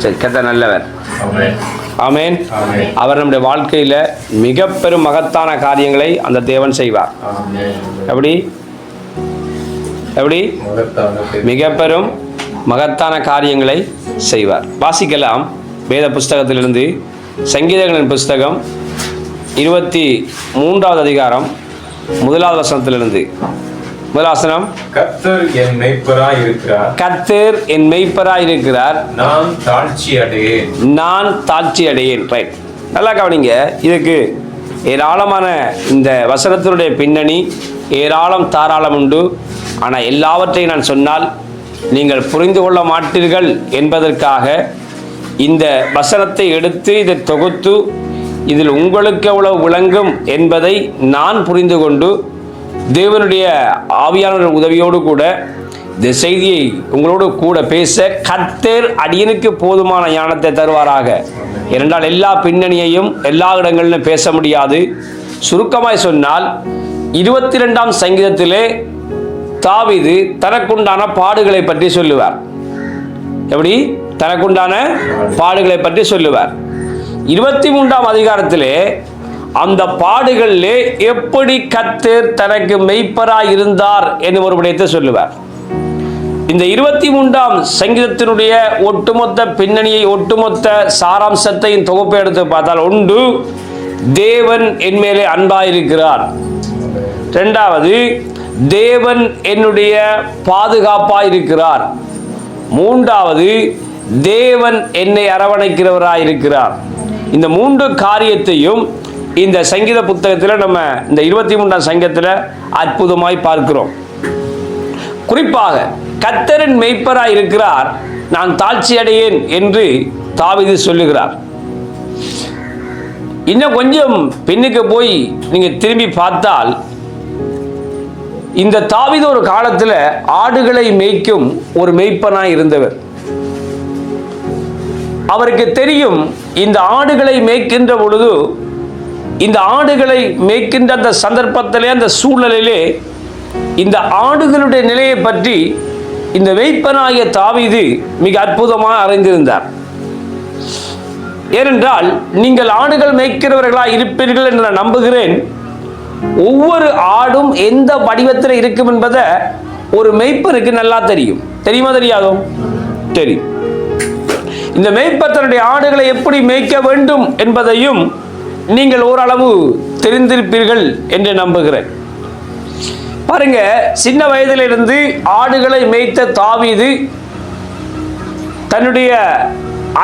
சரி, கர்த்தர் நல்லவர். ஆமென். அவர் நம்முடைய வாழ்க்கையில மிக பெரும் மகத்தான காரியங்களை அந்த தேவன் செய்வார். எப்படி எப்படி மிக பெரும் மகத்தான காரியங்களை செய்வார். வாசிக்கலாம் வேத புஸ்தகத்திலிருந்து சங்கீதங்களின் புஸ்தகம் 23வது அதிகாரம் 1வது வசனத்திலிருந்து. முதலாசனம், கர்த்தர் என் மேய்ப்பராய் இருக்கிறார். கர்த்தர் என் மேய்ப்பராய் இருக்கிறார், நான் தாழ்ச்சி அடையேன். நான் தாழ்ச்சி அடையேன். ரைட், நல்லா கவனிங்க. இதுக்கு ஏராளமான இந்த வசனத்தினுடைய பின்னணி ஏராளம் தாராளம் உண்டு. ஆனால் எல்லாவற்றையும் நான் சொன்னால் நீங்கள் புரிந்து கொள்ள மாட்டீர்கள் என்பதற்காக இந்த வசனத்தை எடுத்து இதை தொகுத்து இதில் உங்களுக்கு எவ்வளவு விளங்கும் என்பதை நான் புரிந்து கொண்டு தேவனுடைய ஆவியானவரின் உதவியோடு கூட இந்த செய்தியை உங்களோடு கூட பேச கர்த்தர் அடியனுக்கு போதுமான ஞானத்தை தருவாராக. ஏனென்றால் எல்லா பின்னணியையும் எல்லா இடங்களிலும் பேச முடியாது. சுருக்கமாய் சொன்னால் 22ஆம் சங்கீதத்திலே தாவீது தனக்குண்டான பாடுகளை பற்றி சொல்லுவார். எப்படி தனக்குண்டான பாடுகளை பற்றி சொல்லுவார். 23ஆம் அதிகாரத்திலே அந்த பாடுகளிலே எப்படி கர்த்தர் தனக்கு மெய்ப்பராய் இருந்தார் என்று ஒரு விடயத்தை சொல்லுவார். இந்த 23ஆம் சங்கீதத்தினுடைய ஒட்டுமொத்த பின்னணியை ஒட்டுமொத்த சாராம்சத்தையும் தொகுப்பை எடுத்து பார்த்தால் ஒன்று, தேவன் என் மேலே அன்பாயிருக்கிறார். இரண்டாவது, தேவன் என்னுடைய பாதுகாப்பாயிருக்கிறார். மூன்றாவது, தேவன் என்னை அரவணைக்கிறவராயிருக்கிறார். இந்த 3 காரியத்தையும் இந்த சங்கீத புத்தகத்தில் நம்ம இந்த 23ஆம் சங்கீதத்தில் அற்புதமாய் பார்க்கிறோம். குறிப்பாக கர்த்தரின் மெய்ப்பராய் இருக்கிறார், நான் தாழ்ச்சி அடையேன் என்று தாவீது சொல்லுகிறார். இன்னும் கொஞ்சம் பின்னுக்கு போய் நீங்க திரும்பி பார்த்தால் இந்த தாவீது ஒரு காலத்தில் ஆடுகளை மேய்க்கும் ஒரு மேய்ப்பனாய் இருந்தவர். அவருக்கு தெரியும் இந்த ஆடுகளை மேய்க்கின்ற பொழுது, இந்த ஆடுகளை மேய்க்கின்ற அந்த சந்தர்ப்பத்திலே அந்த சூழலிலே இந்த ஆடுகளுடைய நிலையை பற்றி இந்த மேய்ப்பனாகிய தாவீது மிக அற்புதமாக அறிந்திருந்தார். ஏனென்றால் நீங்கள் ஆடுகள் மேய்க்கிறவர்களாக இருப்பீர்கள் என்று நான் நம்புகிறேன். ஒவ்வொரு ஆடும் எந்த வடிவத்தில் இருக்கும் என்பதை ஒரு மேய்ப்பனுக்கு நல்லா தெரியும். தெரியுமா தெரியாதோ? தெரியும். இந்த மேய்ப்பர் தன்னுடைய ஆடுகளை எப்படி மேய்க்க வேண்டும் என்பதையும் நீங்கள் ஓரளவு தெரிந்திருப்பீர்கள் என்று நம்புகிறேன். பாருங்க, சின்ன வயதிலிருந்து ஆடுகளை மேய்த்த தாவீது தன்னுடைய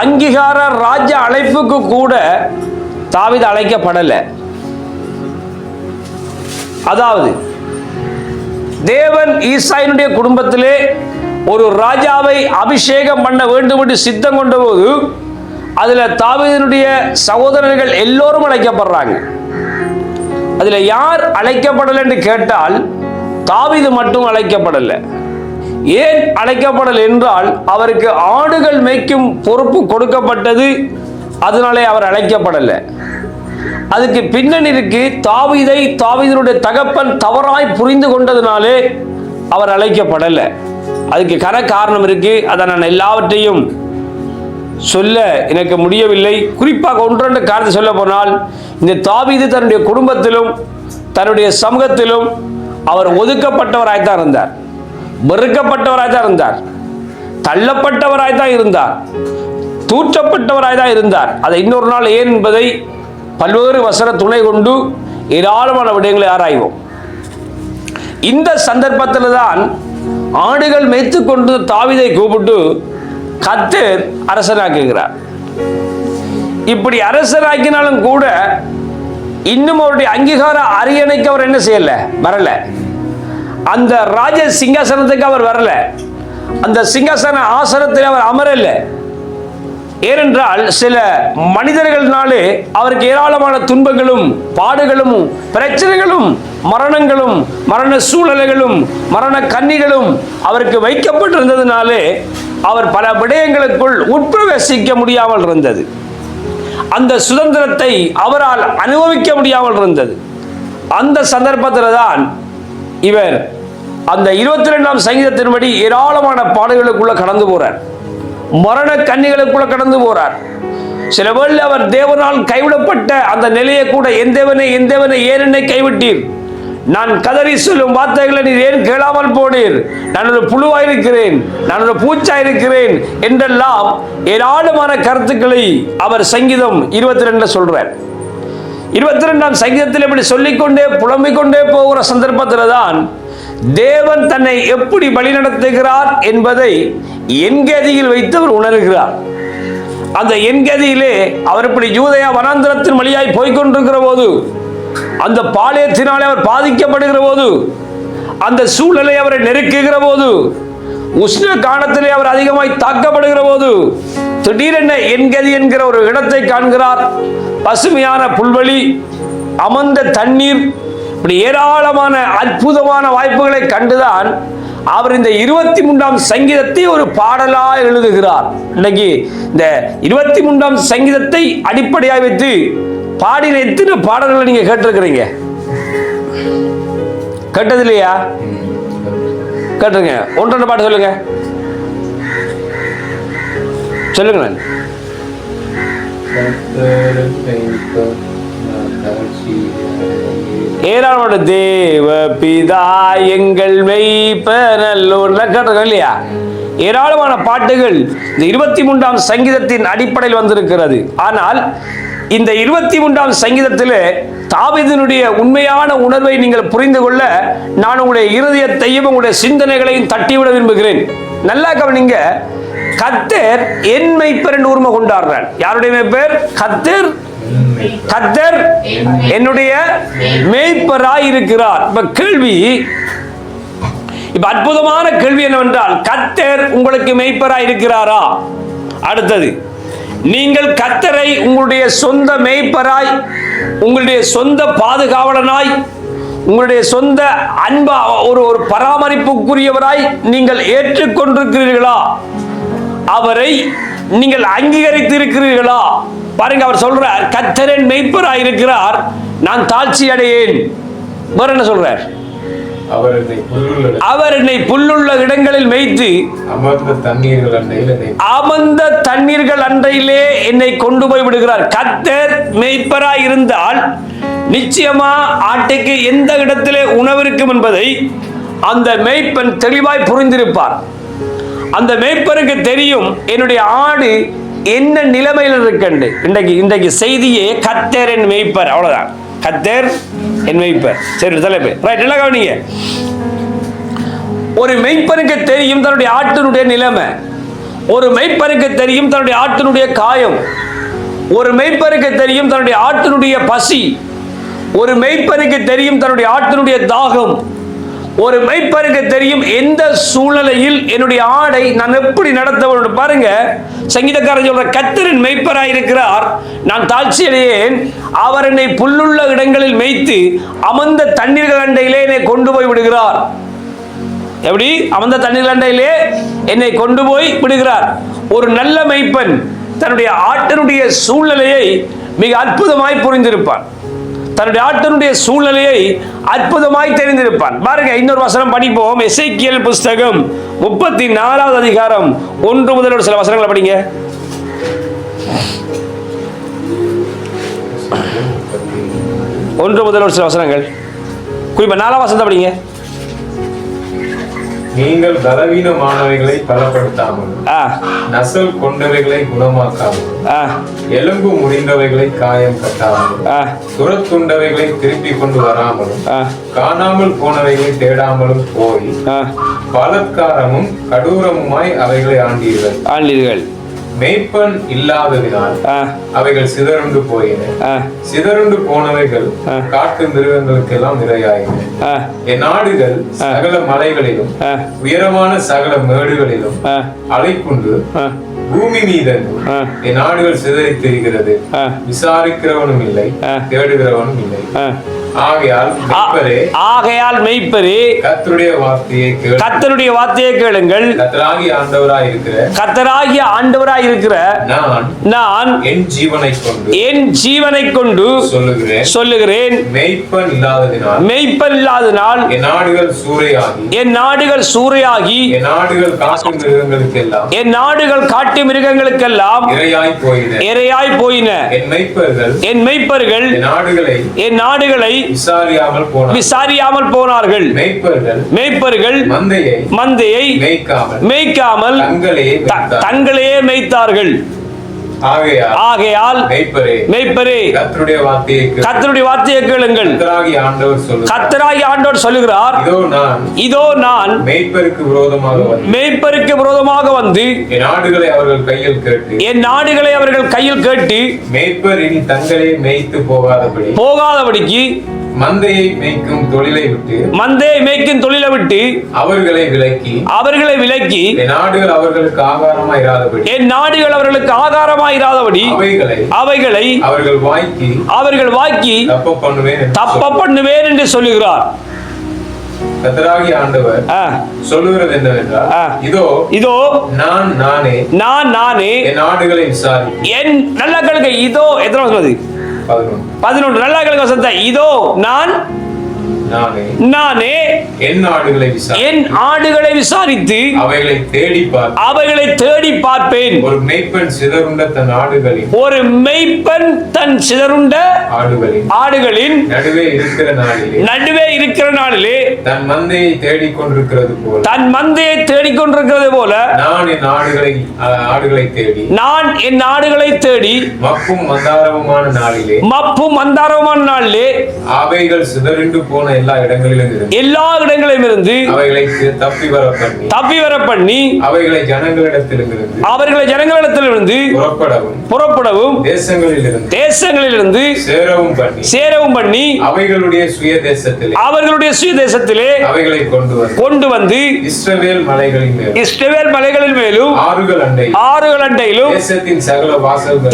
அங்கீகார ராஜ்ய அழைப்புக்கு கூட தாவீது அழைக்கப்படலை. அதாவது தேவன் ஈசாயினுடைய குடும்பத்திலே ஒரு ராஜாவை அபிஷேகம் பண்ண வேண்டும் என்று சித்தம் கொண்ட போது அதுல தாவீதினுடைய சகோதரர்கள் எல்லோரும் அழைக்கப்படுறாங்க. அதுல யார் அழைக்கப்படலை என்று கேட்டால் தாவீது மட்டும் அழைக்கப்படலை. ஏன் அழைக்கப்படலை என்றால் அவருக்கு ஆடுகள் மேய்க்கும் பொறுப்பு கொடுக்கப்பட்டது, அதனாலே அவர் அழைக்கப்படலை. அதுக்கு பின்னணி இருக்கு. தாவீதினுடைய தகப்பன் தவறாய் புரிந்து கொண்டதுனாலே அவர் அழைக்கப்படலை. அதுக்கு காரணம் இருக்கு. அதை நான் எல்லாவற்றையும் சொல்ல எனக்கு முடியவில்லை. குறிப்பாக 1-2 காரணத்தை சொல்ல போனால், இந்த தாவீது தன்னுடைய குடும்பத்திலும் தன்னுடைய சமூகத்திலும் அவர் ஒதுக்கப்பட்டவராய்த்தான் இருந்தார், வெறுக்கப்பட்டவராய்த்தான் இருந்தார், தள்ளப்பட்டவராய்த்தான் இருந்தார், தூற்றப்பட்டவராய்தான் இருந்தார். அதை இன்னொரு நாள் ஏன் என்பதை பல்வேறு வசன துணை கொண்டு ஏராளமான விடயங்களை ஆராய்வோம். இந்த சந்தர்ப்பத்தில் தான் ஆடுகள் மேய்த்து கொண்டு தாவீதை கூப்பிட்டு கர்த்தர் அரசனாக்குகிறார். இப்படி அரசனாக்கினாலும் கூட இன்னும் அவருடைய அங்கீகார அரியணைக்கு அவர் என்ன செய்யல, வரல. அந்த ராஜ சிங்காசனத்துக்கு அவர் வரல. அந்த சிங்காசன ஆசனத்தில் அவர் அமரல. ஏனென்றால் சில மனிதர்களாலே அவருக்கு ஏராளமான துன்பங்களும் பாடுகளும் பிரச்சனைகளும் மரணங்களும் மரண சூழல்களும் மரண கன்னிகளும் அவருக்கு வைக்கப்பட்டிருந்ததினாலே அவர் பல விடயங்களுக்குள் உட்பிரவேசிக்க முடியாமல் இருந்தது. அந்த சுதந்திரத்தை அவரால் அனுபவிக்க முடியாமல் இருந்தது. அந்த சந்தர்ப்பத்தில் தான் இவர் அந்த 22ஆம் சங்கீதத்தின்படி ஏராளமான பாடுகளுக்குள்ள கடந்து போறார். மரண கன்னிகளுக்குள்ள கடந்து போறார். சில வேளை அவர் தேவனால் கைவிடப்பட்ட அந்த நிலையை கூட, என் தேவனே ஏன் என்னை கைவிட்டீர், நான் கதறி சொல்லும் வார்த்தைகளை நீர் ஏன் கேளாமல் போனீர், நான் ஒரு புழுவாயிருக்கிறேன், நான் ஒரு பூச்சாயிருக்கிறேன் என்றெல்லாம் ஏராளமான கருத்துக்களை அவர் சங்கீதம் 22 சொல்றார். 22ஆம் சங்கீதத்தில் இப்படி சொல்லிக்கொண்டே புலம்பிக் கொண்டே போகிற சந்தர்ப்பத்தில் தான் தேவன் தன்னை எப்படி வழிநடத்துகிறார் என்பதை என்கதியில் வைத்து அவர் உணர்கிறார். அந்த என்கதியிலே அவர் இப்படி யூதேயா வனாந்திரத்தின் வழியாய் போய்கொண்டிருக்கிற போது, அந்த பாளையத்தினாலே அவர் பாதிக்கப்படுகிற போது, அந்த சூழலை அவரை நெருக்குகிற போது, உஷ்ண காலத்திலே அவர் அதிகமாய் தாக்கப்படுகிற போது, திடீரென என்கதி என்கிற ஒரு இடத்தை காண்கிறார். பசுமையான புல்வெளி, அமர்ந்த தண்ணீர், இப்படி ஏராளமான அற்புதமான வாய்ப்புகளை கண்டுதான் அவர் இந்த 23ஆம் சங்கீதத்தை ஒரு பாடலா எழுதுகிறார். இன்னைக்கு இந்த 23ஆம் சங்கீதத்தை அடிப்படையாக வைத்து பாடின எத்தனை பாடல்களை நீங்க கேட்டிருக்கிறீங்க? கேட்டது இல்லையா? கேட்டிருங்க. 1-2 பாட்டு சொல்லுங்க. சொல்லுங்க. ஏராளமான தேவ பிதா எங்கள் மெய்ப்பனல்லோர் கேட்டிருக்கோம் இல்லையா? ஏராளமான பாட்டுகள் இந்த 23ஆம் சங்கீதத்தின் அடிப்படையில் வந்திருக்கிறது. ஆனால் இந்த 23ஆம் சங்கீதத்தில் தாவீதினுடைய உண்மையான உணர்வை நீங்கள் புரிந்து கொள்ள நான் உங்களுடைய இருதயத்தையும் உங்களுடைய சிந்தனைகளையும் தட்டிவிட விரும்புகிறேன். நல்லா கவனிங்க. கர்த்தர் என் மெய்ப்பர் என்று உரிமை கொண்டாடுறார். யாருடைய மெய்ப்பர்? கர்த்தர். கர்த்தர் என்னுடைய மெய்ப்பராய் இருக்கிறார். இப்ப கேள்வி, இப்ப அற்புதமான கேள்வி என்னவென்றால், கர்த்தர் உங்களுக்கு மெய்ப்பராய் இருக்கிறாரா? அடுத்தது, நீங்கள் கர்த்தரை உங்களுடைய சொந்த மெய்ப்பராய், உங்களுடைய சொந்த பாதுகாவலனாய், உங்களுடைய சொந்த அன்பா ஒரு பராமரிப்புக்குரியவராய் நீங்கள் ஏற்றுக்கொண்டிருக்கிறீர்களா? அவரை நீங்கள் அங்கீகரித்து இருக்கிறீர்களா? பாருங்க, அவர் சொல்றார், கர்த்தரின் மெய்ப்பராய் இருக்கிறார், நான் தாழ்ச்சி அடையேன். வேற என்ன சொல்றார்? அவர் என்னை புல்லுள்ள இடங்களில் மேய்த்து அமர்ந்த தண்ணீர்கள் அண்டையிலே என்னை கொண்டு போய் விடுகிறார். கர்த்தர் மெய்ப்பராய் இருந்தால் நிச்சயமா ஆட்டுக்கு எந்த இடத்திலே உணவு இருக்கும் என்பதை அந்த மெய்ப்பன் தெளிவாய் புரிந்திருப்பார். அந்த மெய்ப்பருக்கு தெரியும் என்னுடைய ஆடு என்ன நிலைமையில் இருக்கண்டு. இன்றைக்கு செய்தியே கர்த்தர் என் மெய்ப்பர், அவ்வளவுதான். கர்த்தர் என் மெய்ப்பர். சரி, தலைப்பு ரைட். நல்லா கவனிங்க. ஒரு மெய்ப்பருக்கு தெரியும் தன்னுடைய ஆட்டினுடைய நிலைமை. ஒரு மெய்ப்பருக்கு தெரியும் தன்னுடைய ஆட்டினுடைய காயம். ஒரு மெய்ப்பருக்கு தெரியும் தன்னுடைய ஆட்டினுடைய பசி. ஒரு மெய்ப்பருக்கு தெரியும் தன்னுடைய ஆட்டினுடைய தாகம். ஒரு மெய்ப்பருக்கு தெரியும் எந்த சூழ்நிலையில் என்னுடைய ஆடை நான் எப்படி நடத்த வேண்டும். பாருங்க, சங்கீதக்காரன் சொல்ற, கர்த்தரின் மெய்ப்பராய் இருக்கிறார், நான் தாழ்ச்சி அடையேன், அவர் என்னை புல்லுள்ள இடங்களில் மேய்த்து அமர்ந்த தண்ணீர்கள் அண்டையிலே என்னை கொண்டு போய் விடுகிறார். எப்படி? அமர்ந்த தண்ணீர்கள் அண்டையிலே என்னை கொண்டு போய் விடுகிறார். ஒரு நல்ல மெய்ப்பன் தன்னுடைய ஆட்டினுடைய சூழ்நிலையை மிக அற்புதமாய் புரிந்திருப்பான். தன்னுடைய ஆட்டினுடைய சூழ்நிலையை அற்புதமாய் தெரிந்திருப்பான். பாருங்க, இன்னொரு வசனம் படிப்போம். எசேக்கியேல் புஸ்தகம் 34வது அதிகாரம் 1 முதல் சில வசனங்களை படிங்க. 1 முதல் சில வசனங்கள், குறிப்பா 4ஆம் வசனத்தை படிங்க. நீங்கள் பலவீனமானவைகளை பலப்படுத்தாமல், நசல் கொண்டவைகளை குணமாக்காமல், எலும்பு முறிந்தவைகளை காயம் கட்டாமல், துரத்துண்டவைகளை திருப்பி கொண்டு வராமலும், காணாமல் போனவைகளை தேடாமலும் போய் பலத்காரமும் கடூரமுமாய் அவைகளை ஆண்டீர்கள். மெய்ப்பன் இல்லாததினால் அவைகள் சிதறுண்டு போயின. சிதறுண்டு போனவைகள் காட்டு மிருகங்களுக்கு எல்லாம் இரையாயின. என் நாடுகள் சகல மலைகளிலும் உயரமான சகல மேடுகளிலும் அலைக்குண்டு பூமி மீதன் என் நாடுகள் சிதறி தெரிகிறது. விசாரிக்கிறவனும் இல்லை, தேடுகிறவனும் இல்லை. ஆகையால் மெய்ப்பரே கர்த்தருடைய வார்த்தையை கேளுங்கள். கர்த்தராகிய ஆண்டவராய் இருக்கிற நான் என் ஜீவனை கொண்டு சொல்லுகிறேன், மெய்ப்பன் இல்லாததினால் என் நாடுகள் சூறையாகி என் நாடுகள் காட்டு மிருகங்களுக்கெல்லாம் இரையாய் போயின. என் மெய்ப்பர்கள் என் நாடுகளை விசாரியாமல் போனார்கள். மெய்ப்பர்கள் மந்தையை மேய்க்காமல் தங்களையே மேய்த்தார்கள். ஆகையால் மேய்ப்பரே கர்த்தருடைய வார்த்தையை கேளுங்கள். கர்த்தராகிய ஆண்டவர் சொல்லுகிறார், இதோ நான் மேய்ப்பருக்கு விரோதமாக வந்து என் நாடுகளை அவர்கள் கையில் கேட்டு மேய்ப்பர் இனி தங்களே மேய்த்து போகாதபடிக்கு மந்தையை மேய்க்கும் தொழிலை விட்டு அவர்களை விலக்கி என் நாடுகள் அவர்களுக்கு ஆகாரமாயிராதபடி அவைகளை அவர்கள் வாய்க்கு தப்ப பண்ணுவேன் என்று சொல்லுகிறார். கர்த்தராகிய ஆண்டவர் சொல்லுகிறது என்னவென்றால், இதோ நான் நானே என் நாடுகளை விசாரிப்பேன். நல்ல கழுகை இதோ எத்தனை சொல்லுது? 11. நல்ல கழுகை வசனத்தை இதோ நானே என் ஆடுகளை விசாரித்து அவைகளை தேடி பார்ப்பேன். ஒரு மெய்ப்பன் தன் சிதறுண்ட ஆடுகளின் நடுவே இருக்கிற நாளிலே தன் மந்தையை தேடிக்கொண்டிருக்கிறது போல நான் என் ஆடுகளை தேடி மப்பும் மந்தாரமான நாளிலே அவைகள் சிதறிண்டு போன எல்லா இடங்களிலும் இருந்து அவைகளை தப்பி வர பண்ணி அவைகளை ஜனங்களிடத்திலிருந்து புறப்படவும் தேசங்களிலிருந்து சேரவும் பண்ணி அவர்களுடைய சுய தேசத்திலே அவைகளை கொண்டு வந்து இஸ்ரவேல் மலைகளின் மேலும் ஆறுகள் அண்டையிலும்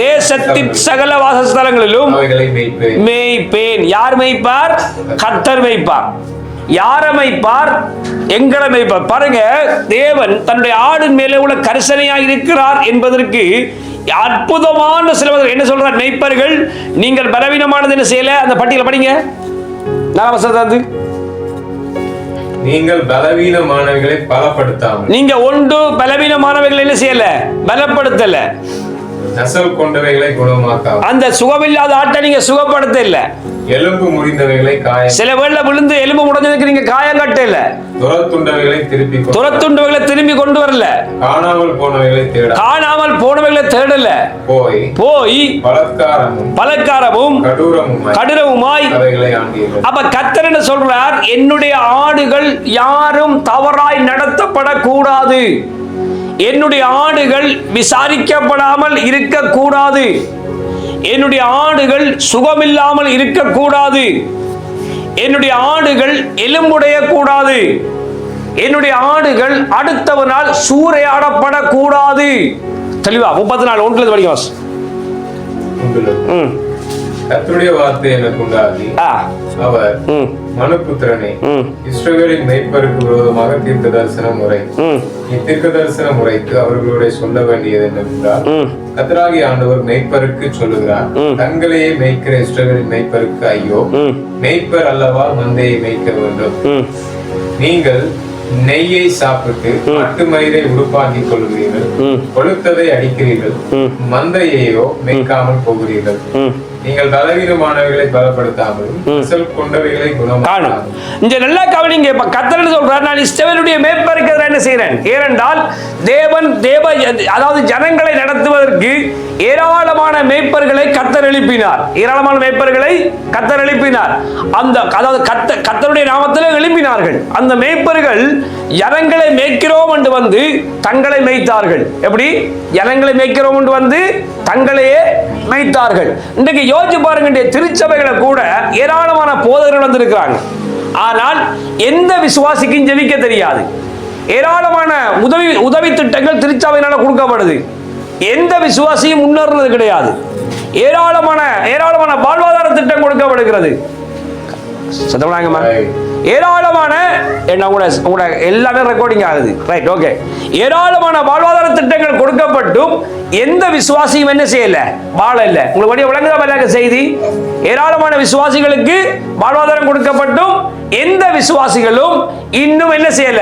தேசத்தின் சகல வாசஸ்தலங்களிலும் மேய்ப்பேன். யார் மேய்ப்பார்? கர்த்தர் மேய்ப்பார். யாரை மேய்ப்பார்? எங்களை மேய்ப்பார். பாருங்க, தேவன் தன்னுடைய ஆடின் மேலே உள்ள கரிசனையாக இருக்கிறார் என்பதற்கு அற்புதமான சில என்ன சொல்றார்? மேய்ப்பர்கள் நீங்கள் பலவீனமானது என்ன செய்யல? அந்த பட்டியலை படிங்க. நீங்கள் பலவீனமானவைகளை பலப்படுத்தாமல், நீங்க பலவீனமானவைகளை என்ன செய்யல? பலப்படுத்தல. நசல் கொண்டவைகளை குணமாக்காமல், அந்த சுகமில்லாத ஆட்டை நீங்க சுகப்படுத்த இல்ல. எலும்பு முறிந்தவைகளை சில வேளை விழுந்து எலும்பு முறிஞ்சதுக்கு நீங்க காயம் கட்ட இல்ல. துரத்துண்டவைகளை திரும்பி கொண்டு வரல. காணாமல் போனவைகளை தேடல. போய் பலக்காரமும் கடூரமுமாய் அப்ப கர்த்தர் என்ன சொல்றார்? என்னுடைய ஆடுகள் யாரும் தவறாய் நடத்தப்படக்கூடாது. என்னுடைய ஆடுகள் விசாரிக்கப்படாமல் இருக்கக்கூடாது. என்னுடைய ஆடுகள் சுகமில்லாமல் இருக்கக்கூடாது. என்னுடைய ஆடுகள் எலும்புடைய கூடாது. என்னுடைய ஆடுகள் அடுத்தவனால் சூறையாடப்படக்கூடாது. தெளிவா 34:1 படிக்க. கர்த்தருடைய வார்த்தை எனக்கு உண்டாகி, அவர் மனுபுத்திரனே, இஸ்ரவேலின் மேய்ப்பருக்கு விரோதமாக தீர்க்க தரிசன முறைக்கு அவர்களுடைய சொல்ல வேண்டியது என்னவென்றால், கர்த்தராகிய ஆண்டவர் மேய்ப்பருக்கு சொல்லுகிறார், தங்களையே மேய்க்கிற இஸ்ரவேலின் மேய்ப்பருக்கு ஐயோ, மேய்ப்பர் அல்லவா மந்தையை மேய்க்க வேண்டும். நீங்கள் நெய்யை சாப்பிட்டு மட்டு மயிரை உருப்பாக்கிக் கொள்கிறீர்கள், கொழுத்ததை அடிக்கிறீர்கள், மந்தையையோ மேய்க்காமல் போகிறீர்கள். நீங்கள் பலவீனமானவைகளை பலப்படுத்தாமல் கொண்டவைகளை குணமாக்காமல். இங்க நல்லா கவனிங்க. இப்ப கர்த்தர் சொல்றார், நான் இஸ்ரவேலுடைய மேய்ப்பருக்கு என்ன செய்றேன்? ஏனென்றால் அதாவது ஜனங்களை நடத்துவதற்கு ஏராளமான மேய்ப்பர்களை கர்த்தர் எழுப்பினார். அந்த அதாவது கர்த்தருடைய நாமத்திலே எழுப்பினார்கள். அந்த மேய்ப்பர்கள் ஜனங்களை மேய்க்கிறோம் என்று வந்து தங்களை மேய்த்தார்கள். எப்படி? ஜனங்களை மேய்க்கிறோம் என்று வந்து தங்களையே மேய்த்தார்கள். இன்றைக்கு யோசிச்சு பாருங்க, திருச்சபைகளை கூட ஏராளமான போதகர்கள் வந்திருக்கிறாங்க. ஆனால் எந்த விசுவாசிக்கும் ஜெபிக்க தெரியாது. ஏராளமான உதவி திட்டங்கள் திருச்சபையினால கொடுக்கப்படுது. எந்த விசுவாசியும் முன்னேறது கிடையாது. ஏராளமான வாழ்வாதார திட்டம் கொடுக்கப்படுகிறது. ஏராளமான எல்லாமே ரெக்கார்டிங் ஆகுது. Right, okay. ஏராளமான வாழ்வாதார திட்டங்கள் கொடுக்கப்பட்டும் எந்த விசுவாசியும் என்ன செய்யல? வாழ இல்ல. உங்களுக்கு விளங்குதா செய்தி? ஏராளமான விசுவாசிகளுக்கு வாழ்வாதாரம் கொடுக்கப்பட்டும் எந்த விசுவாசிகளும் இன்னும் என்ன செய்யல,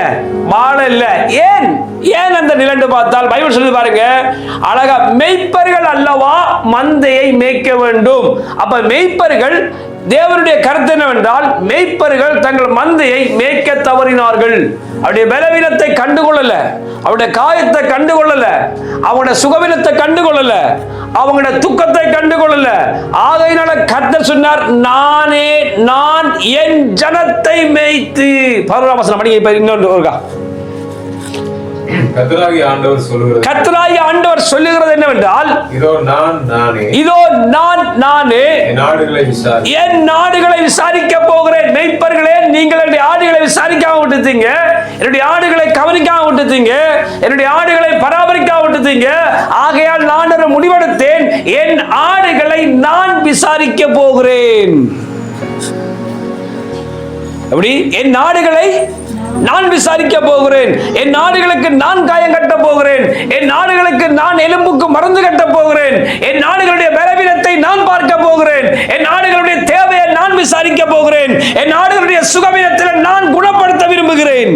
வாழல. ஏன் ஏன் அந்த நிலண்டு பார்த்தால் பைபிள் சொல்லி பாருங்க அழகா, மெய்ப்பர்கள் அல்லவா மந்தையை மேய்க்க வேண்டும். அப்ப மெய்ப்பர்கள், தேவனுடைய கருத்து என்னவென்றால் மெய்ப்பர்கள் தங்கள் மந்தையை மேய்க்க தவறினார்கள். அவருடைய பலவீனத்தை கண்டுகொள்ளல, அவருடைய காயத்தை கண்டுகொள்ளல, அவங்களுடைய சுகவீனத்தை கண்டுகொள்ளல, அவங்களுடைய துக்கத்தை கண்டுகொள்ளல. ஆகையினால கர்த்தர் சொன்னார், நான் என் ஜனத்தை மேய்த்து. 11ஆம் வசனம் படிங்க. இப்ப இன்னொன்று ஒருக்கா. கர்த்தராகிய ஆண்டவர் சொல்லுகிறது என்னவென்றால், இதோ நான் நானே என் நாடுகளை விசாரிக்க போகிறேன். மெய்ப்பர்களே, நீங்கள் என்னுடைய ஆடுகளை விசாரிக்காம விட்டுட்டீங்க, என்னுடைய ஆடுகளை கவனிக்காம விட்டுட்டீங்க, என்னுடைய ஆடுகளை பராமரிக்காம விட்டுட்டீங்க. ஆகையால் நான் ஒரு முடிவெடுத்தேன், என் ஆடுகளை நான் விசாரிக்க போகிறேன். எப்படி? என் நாடுகளை நான் விசாரிக்க போகிறேன், என் நாடுகளுக்கு நான் காயம் கட்ட போகிறேன், என் நாடுகளுக்கு நான் எலும்புக்கு மருந்து கட்ட போகிறேன், என் நாடுகளுடைய பலவீனத்தை நான் பார்க்க போகிறேன், என் நாடுகளுடைய தேவையை நான் விசாரிக்க போகிறேன், என் நாடுகளுடைய சுகவீனத்தில் நான் குணப்படுத்த விரும்புகிறேன்.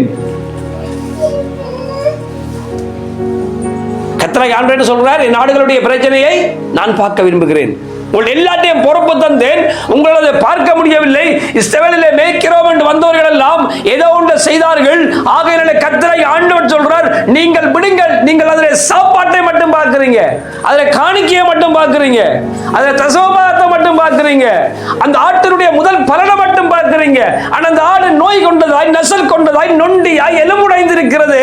கர்த்தராகிய ஆண்டவர் சொல்றார், என் நாடுகளுடைய பிரச்சனையை நான் பார்க்க விரும்புகிறேன். உங்கள் எல்லாத்தையும் பொறுப்பு தந்தேன், உங்களது பார்க்க முடியவில்லை. இஸ்ரவேலிலே மேய்க்கிறோம் என்று வந்தவர்கள் எல்லாம் ஏதோ ஒன்று செய்தார்கள். ஆகையினாலே கர்த்தராகிய ஆண்டவர் சொல்றார், நீங்கள் விடுங்கள். நீங்கள் அதில் சாப்பாட்டை மட்டும் பார்க்கிறீங்க, அதில் காணிக்கையை மட்டும் பார்க்கிறீங்க, அதில் தசமபாகத்தை மட்டும் பார்க்கிறீங்க, அந்த ஆட்டினுடைய முதல் பலனை மட்டும் பார்க்கிறீங்க. ஆனால் அந்த ஆடு நோய் கொண்டதாய், நசல் கொண்டதாய், நொண்டியாய், எலும்புடைந்திருக்கிறது.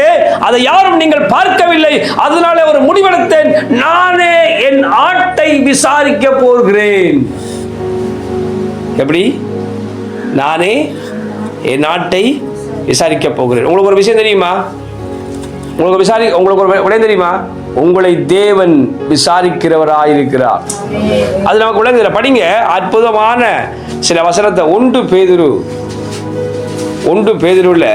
அதை யாரும் நீங்கள் பார்க்கவில்லை. அதனால ஒரு முடிவெடுத்தேன், நானே என் ஆட்டை விசாரிக்க போகிறேன். எப்படி? நானே என் நாட்டை விசாரிக்க போகிறேன். உங்களுக்கு ஒரு விஷயம் தெரியுமா? உங்களுக்கு ஒரு விடை தெரியுமா? உங்களை தேவன் விசாரிக்கிறவராயிருக்கிறார். அது நமக்கு விளங்குகிற. படிங்க அற்புதமான சில வசனத்தை. 1 பேதுருல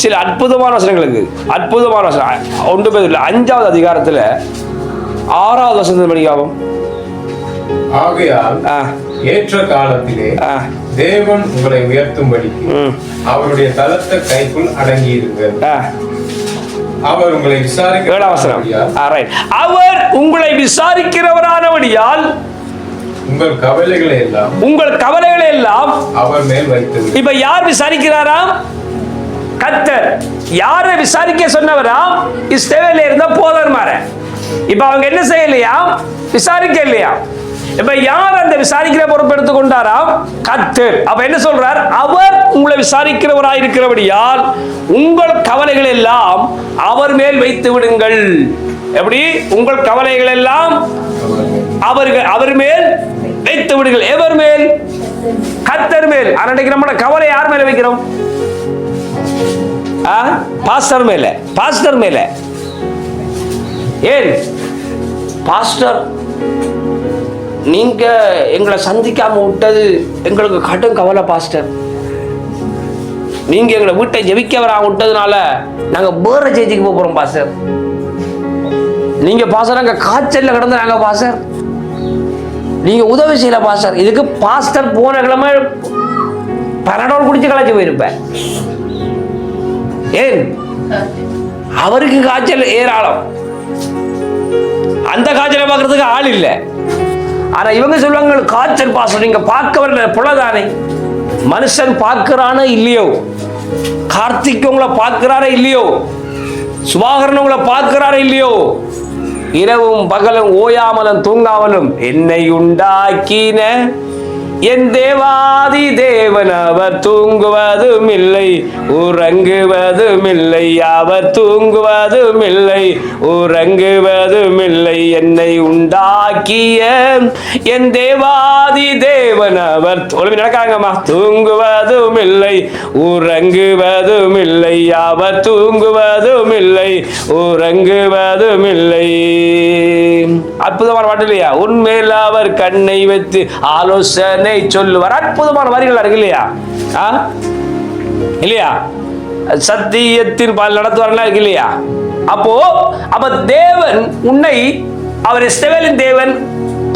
சில அற்புதமான வசனங்களுக்கு, அற்புதமான வசனம். 1 பேதுருல 5வது அதிகாரத்தில் 6வது வசனத்தை படிக்காவும். ஆகையால் ஏற்ற காலத்திலே தேவன் உங்களை உயர்த்தும்படிக்கு அவருடைய தலத்த கைக்குள் அடங்கியிருங்கள். அவர் உங்களை அவர் உங்களை விசாரிக்கிறவரானபடியால் உங்கள் கவலைகளை எல்லாம் அவர் மேல் வைத்து. இப்ப யார் விசாரிக்கிறாராம்? கர்த்தர். யாரை விசாரிக்க சொன்னவராம்? இஸ்ரவேலில் இருந்த போதர்மார. இப்ப அவங்க என்ன செய்யலையா? விசாரிக்க இல்லையா? இப்ப யார் அந்த விசாரிக்கிற பொறுப்பு எடுத்துக் கொண்டாராம்? கர்த்தர். அப்ப என்ன சொல்றார்? அவர் உங்களை விசாரிக்கிறவராயிருக்கிறபடியால் உங்கள் கவலைகள் எல்லாம் அவர் மேல் வைத்து விடுங்கள். எப்படி? உங்கள் கவலைகள் எல்லாம் அவர் மேல் வைத்து விடுங்கள். எவர் மேல்? கர்த்தர் மேல். அன்றைக்கு நம்ம கவலை யார் மேல வைக்கிறோம்? பாஸ்டர் மேல. பாஸ்டர் மேல. ஏன் பாஸ்டர் நீங்க எங்களை சந்திக்காம விட்டது எங்களுக்கு கடும் கவலை பாஸ்டர். நீங்க எங்களை வீட்டை ஜெபிக்க வராம விட்டதுனால நாங்க வேற சேர்ச்சிக்கு போறோம் பாஸ்டர். நீங்க பாஸ்டர் அங்க காய்ச்சல்ல கிடந்து நாங்க பாஸ்டர், நீங்க உதவி செய்யல பாஸ்டர். இதுக்கு பாஸ்டர் போன கிழமை பனடோல் குடிச்சு கலைச்சு போயிருப்பேன். ஏன்? அவருக்கு காய்ச்சல் ஏராளம், அந்த காய்ச்சலை பார்க்கறதுக்கு ஆள் இல்லை. ஆனா இவங்க சொல்லுவாங்க, காய்ச்சல் பாஸ்டர் நீங்க பார்க்க வரல. புலதானே, மனுஷன் பார்க்கிறானோ இல்லையோ, கார்த்திக் உங்களை பார்க்கிறாரோ இல்லையோ, சுபாகரன் உங்களை பார்க்கிறாரோ இல்லையோ, இரவும் பகலும் ஓயாமலும் தூங்காமலும் என்னை உண்டாக்கின என் தேவாதி தேவன் அவர் தூங்குவதும் இல்லை உறங்குவதும் இல்லை. அவர் தூங்குவதும் இல்லை உறங்குவதும் இல்லை. என்னை உண்டாக்கிய என் தேவாதி தேவன் அவர் நடக்காங்கம்மா. தூங்குவதும் இல்லை உறங்குவதும் இல்லை. அவர் தூங்குவதும் இல்லை உறங்குவதும் இல்லை. அற்புதமான பாட்டு இல்லையா? உன்மேல் அவர் கண்ணை வைத்து ஆலோசனை சொல்லுவார். அற்புதமான வரிகள் இருக்கு இல்லையா? இல்லையா? சத்தியத்தின் பால் நடத்துவார்கள் இருக்கு இல்லையா? அப்ப தேவன் உன்னை, அவர் இஸ்ரவேலின் தேவன்,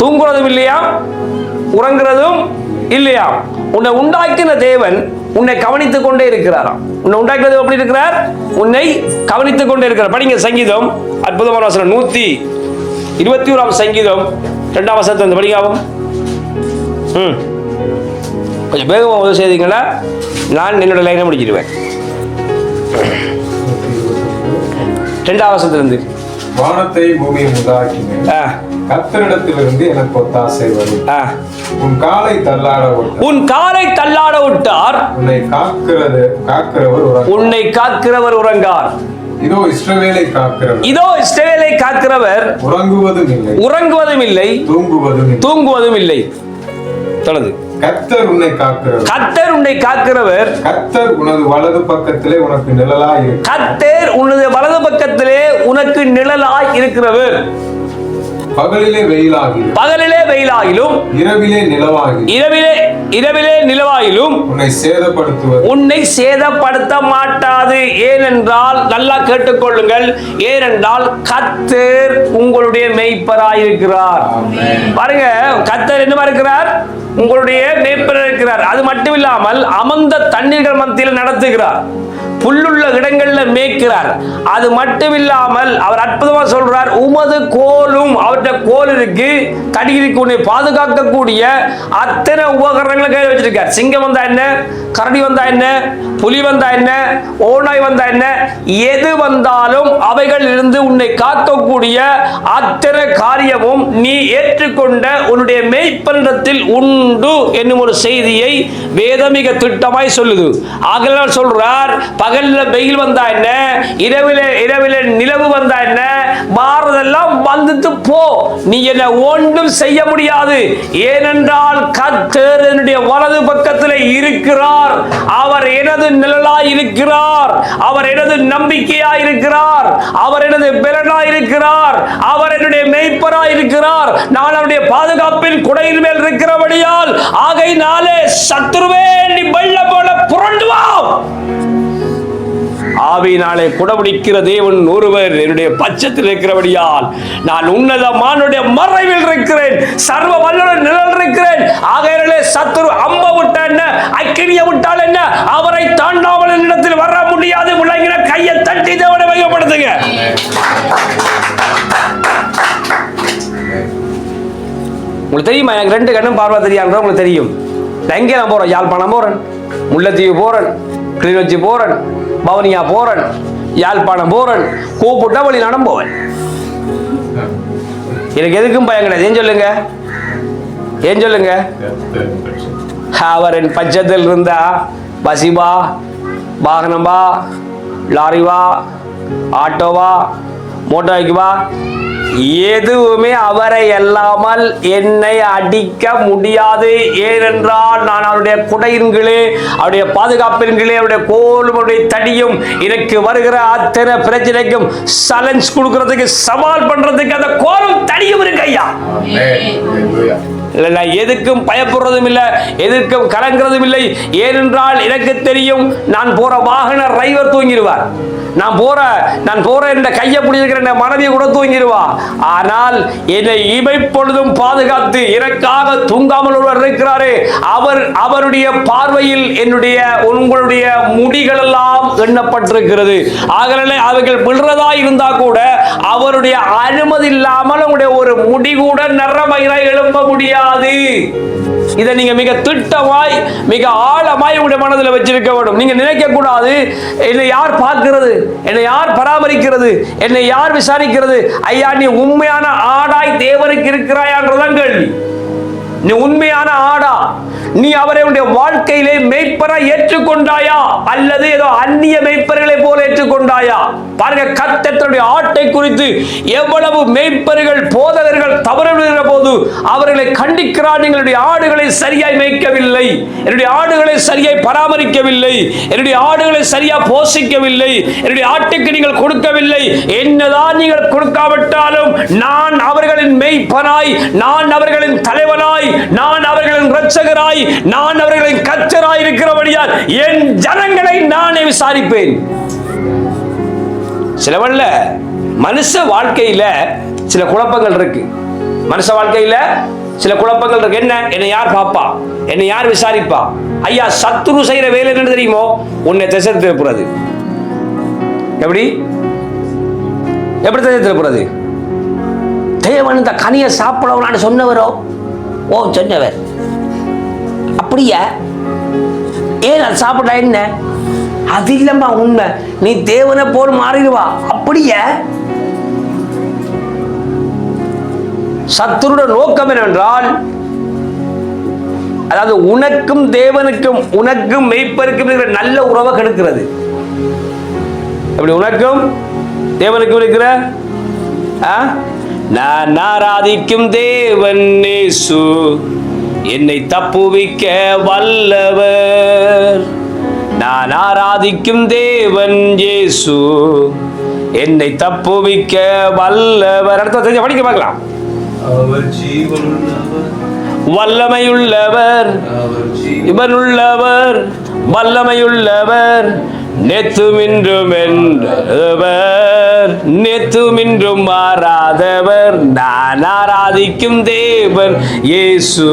தூங்குறதும் இல்லையா உறங்குறதும் இல்லையா? உன்னை உண்டாக்கின தேவன் உன்னை கவனித்துக் கொண்டே இருக்கிறாராம். உன்னை உண்டாக்கினது எப்படி இருக்கிறார்? உன்னை கவனித்துக் கொண்டே இருக்கிறார். படிங்க சங்கீதம், அற்புதமான வசனம் 121 சங்கீதம் 2ஆம் வசனத்தை படிக்காவும். கொஞ்சம் வேகமாக உதவி செய்தீங்களா நான் என்னோட லைனை முடிச்சிடுவேன். 2ஆம் வசனத்திலிருந்து, வானத்தை பூமியை உண்டாக்கினேன், கர்த்தரிடத்திலிருந்து எனக்கு ஒத்தாசை வரும். உன் காலை தள்ளாட விட்டார், உன்னை காக்கிறவர் உறங்கார். இதோ இஸ்ரவேலை காக்கிறவர் உறங்குவதும் இல்லை தூங்குவதும் இல்லை. தொடர்ந்து, கர்த்தர் உன்னை காக்கிறவர், கர்த்தர் உனது வலது பக்கத்திலே உனக்கு நிழலாய் இருக்கிறவர். பகலிலே வெயிலாகிலும் இரவிலே நிலவாகிலும் உன்னை சேதப்படுத்த மாட்டாது. ஏனென்றால், நல்லா கேட்டுக்கொள்ளுங்கள், ஏனென்றால் கர்த்தர் உங்களுடைய மேய்ப்பராயிருக்கிறார். பாருங்க, கர்த்தர் என்னவா இருக்கிறார்? உங்களுடைய மேய்ப்பராக இருக்கிறார். அது மட்டும் இல்லாமல் அமர்ந்த தண்ணீர்கள் மத்தியில் நடத்துகிறார், புல்லுள்ள இடங்களில் மேய்க்கிறார். அது மட்டும் இல்லாமல் அவர் அற்புதமா சொல்றார், உமது கோலும், அவற்றை கோல் இருக்கு, தடி இருக்கு, உன்னை பாதுகாக்கக்கூடிய அத்தனை உபகரணங்களை கையில் வச்சிருக்கார். சிங்கம் வந்தா என்ன, கரடி வந்தா என்ன, புலி வந்தா என்ன, ஓநாய் வந்தா என்ன, எது வந்தாலும் அவைகள் இருந்து உன்னை காக்கக்கூடிய அத்தனை காரியமும் நீ ஏற்றுக்கொண்ட உன்னுடைய மேய்ப்பனிடத்தில் உண்டு என்னும் ஒரு செய்தியை வேதமிக திட்டமாய் சொல்லுது. ஆகலால் சொல்றார், பகல்ல வெயில் வந்தா என்ன, இரவில நிலவு வந்தா என்ன, மாறதெல்லாம் வந்துட்டு போ, நீ என்ன ஒன்றும் செய்ய முடியாது. ஏனென்றால் கர்த்தர் என்னுடைய வலது பக்கத்தில் இருக்கிறார், அவர் எனது நிழலாய் இருக்கிறார், அவர் எனது நம்பிக்கையாய் இருக்கிறார், அவர் எனது பலனாய் இருக்கிறார், அவர் என்னுடைய மேய்ப்பராய் இருக்கிறார். நான் அவருடைய பாதுகாப்பின் குடையின் மேல் இருக்கிறபடியால் ஆகையினாலே சத்துருவே நீ வெள்ளம் போல புரண்டு வா. ஆவியினாலே குடபிடிக்கிற தேவன் ஒருவர் என்னுடைய பட்சத்தில் இருக்கிறபடியால் நான் உன்னதமானுடைய மறைவில் இருக்கிறேன், சர்வ வல்லவரின் நிழலில் இருக்கிறேன். ஆகையாலே சத்துரு அம்ப விட்டா என்ன, அக்கினியை விட்டால் என்ன, அவரை தாண்டாமல் என்னிடத்தில் வர முடியாது. முழங்கின கையை தட்டி தேவனை மையப்படுத்துங்க. உங்களுக்கு தெரியுமா, எனக்கு 2 கண்ணும் பார்வை தெரியாதுன்ற உங்களுக்கு தெரியும். நான் எங்கே நான் போறேன்? யாழ்ப்பாணம் போறேன், முல்லைத்தீவு போறேன், கிளிநொச்சி போறேன், பவனியா போறேன், யாழ்ப்பாணம் போறேன், கூப்பிட்டா வழி நடம் போவேன். எனக்கு எதுக்கும் பயம் கிடையாது. ஏன் சொல்லுங்க? அவரின் பட்சத்தில் இருந்தா பசிபா, வாகனம்பா, லாரிவா, ஆட்டோவா, மோட்டார்வா, எதுவுமே அவரை அல்லாமல் என்னை அடிக்க முடியாது. ஏனென்றால் நான் அவருடைய குடையின் கீழே, அவருடைய பாதுகாப்பின் கீழே, அவருடைய கோலும் அவருடைய தடியும் எனக்கு வருகிற அத்தனை பிரச்சனைக்கும் சலன்ஸ் கொடுக்கறதுக்கு, சவால் பண்றதுக்கு அந்த கோலும் தடியும் இருக்கு ஐயா. நான் எதுக்கும் பயப்படுறதும் இல்லை, எதுக்கும் கலங்கிறதும் இல்லை. ஏனென்றால் எனக்கு தெரியும், நான் போற வாகன டிரைவர் தூங்கிடுவார், நான் போற என்ற கையை பிடிச்சிருக்கிற மனைவியை கூட தூங்கிடுவா. ஆனால் என்னை இமைப்பொழுதும் பாதுகாத்து எனக்காக தூங்காமல் ஒருவர் இருக்கிறாரே, அவருடைய பார்வையில் உங்களுடைய முடிகள் எல்லாம் எண்ணப்பட்டிருக்கிறது. ஆகவே அவைகள் விழுறதா இருந்தா கூட அவருடைய அனுமதி இல்லாமல் உங்களுடைய ஒரு முடி கூட நரமயிரை எழுப்ப முடியாது. இதை நீங்க மிக திட்டமாய், மிக ஆழமாய் உங்களுடைய மனதில் வச்சிருக்க வேண்டும். நீங்க நினைக்க கூடாது, என்னை யார் பார்க்கிறது, என்னை யார் பராமரிக்கிறது, என்னை யார் விசாரிக்கிறது. ஐயா, நீ உண்மையான ஆடாய் தேவனுக்கு இருக்கிறாயான்றதான் கேள்வி. நீ உண்மையான ஆடா? நீ அவரை உன்னுடைய வாழ்க்கையிலே மேய்ப்பராய் ஏற்றுக்கொண்டாயா, அல்லது ஏதோ அந்நிய மேய்ப்பர்களை போல ஏற்றுக்கொண்டாயா? பாருங்க, கர்த்தருடைய ஆட்டை குறித்து எவ்வளவு மேய்ப்பர்கள், போதகர்கள் தவறுகிற போது அவர்களை கண்டிக்கிறார். எங்களுடைய ஆடுகளை சரியாய் மேய்க்கவில்லை, என்னுடைய ஆடுகளை சரியாய் பராமரிக்கவில்லை, என்னுடைய ஆடுகளை சரியா போஷிக்கவில்லை, என்னுடைய ஆட்டுக்கு நீங்கள் கொடுக்கவில்லை. என்னதான் நீங்கள் கொடுக்காவிட்டாலும் நான் அவர்களின் மேய்ப்பனாய், நான் அவர்களின் தலைவனாய், நான் அவர்களின் இரட்சகராய், நான் அவர்களின் கர்த்தராய் இருக்கிறபடியால் என் ஜனங்களை நானே விசாரிப்பேன். சிலவல்ல மனுஷ வாழ்க்கையில சில குழப்பங்கள் இருக்கு. மனுஷ வாழ்க்கையில சில குழப்பங்கள் இருக்கு. என்ன, என்னை யார் பாப்பா, என்னை யார் விசாரிப்பா? ஐயா, சத்துரு செய்யற வேலை என்ன தெரியுமோ? உன்னை திசை திருப்புறது. எப்படி எப்படி திசை திருப்புறது? தேவன் இந்த கனியை சாப்பிடவனான்னு சொன்னவரோ? ஓ, சொன்னவர். அப்படியா? ஏன் அது சாப்பிட்டா என்ன? அது இல்லம்மா உண்மை, நீ தேவனை போல் மாறிடுவா. அப்படியா? சத்துருட நோக்கம் என்னவென்றால், அதாவது உனக்கும் தேவனுக்கும், உனக்கும் மெய்ப்பருக்கும் இருக்கிற நல்ல உறவை கெடுக்கிறது. அப்படி உனக்கும் தேவனுக்கும் இருக்கிற நான் ஆராதிக்கும் தேவன் இயேசு என்னை தப்புவிக்க வல்லவர். நான் ஆராதிக்கும் தேவன் இயேசு என்னை தப்புவிக்க வல்லவர். அடுத்த படிக்க பார்க்கலாம். அவர் ஜீவனுள்ளவர், வல்லமையுள்ளவர், இவனுள்ளவர், வல்லமையுள்ளவர், நேத்துமின்றும் என்றவர், நேத்துமின்றும் மாறாதவர். நான் ஆராதிக்கும் தேவன் இயேசு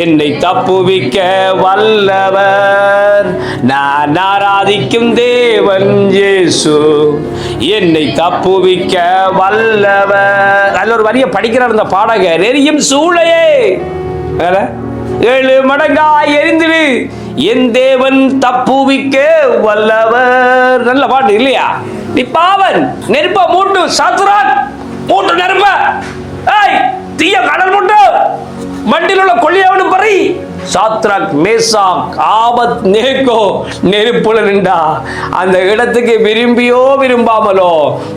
என்னை தப்புவிக்க வல்லவர். நான் ஆராதிக்கும் தேவன் இயேசு என்னை தப்புவிக்க வல்லவர். அதுல ஒரு வரிய படிக்கிறார் இந்த பாடகர். எரியும் சூளையே 7 மடங்காய் எரிந்திடு, என் தேவன் தப்புவிக்க வல்லவர். நல்ல பாட்டு இல்லையா? நீ பாவன் நெருப்ப மூட்டு, சாத்ரான் மூட்டு நெருப்ப, ஏய் தீய கடல் மூட்டு, மண்டில் உள்ள கொள்ளையவனு பறி. சாத்ராக், மேசாக், ஆபத் நேகோ நெருப்புல நின்றா. அந்த இடத்துக்கு விரும்பியோ விரும்பாமலோ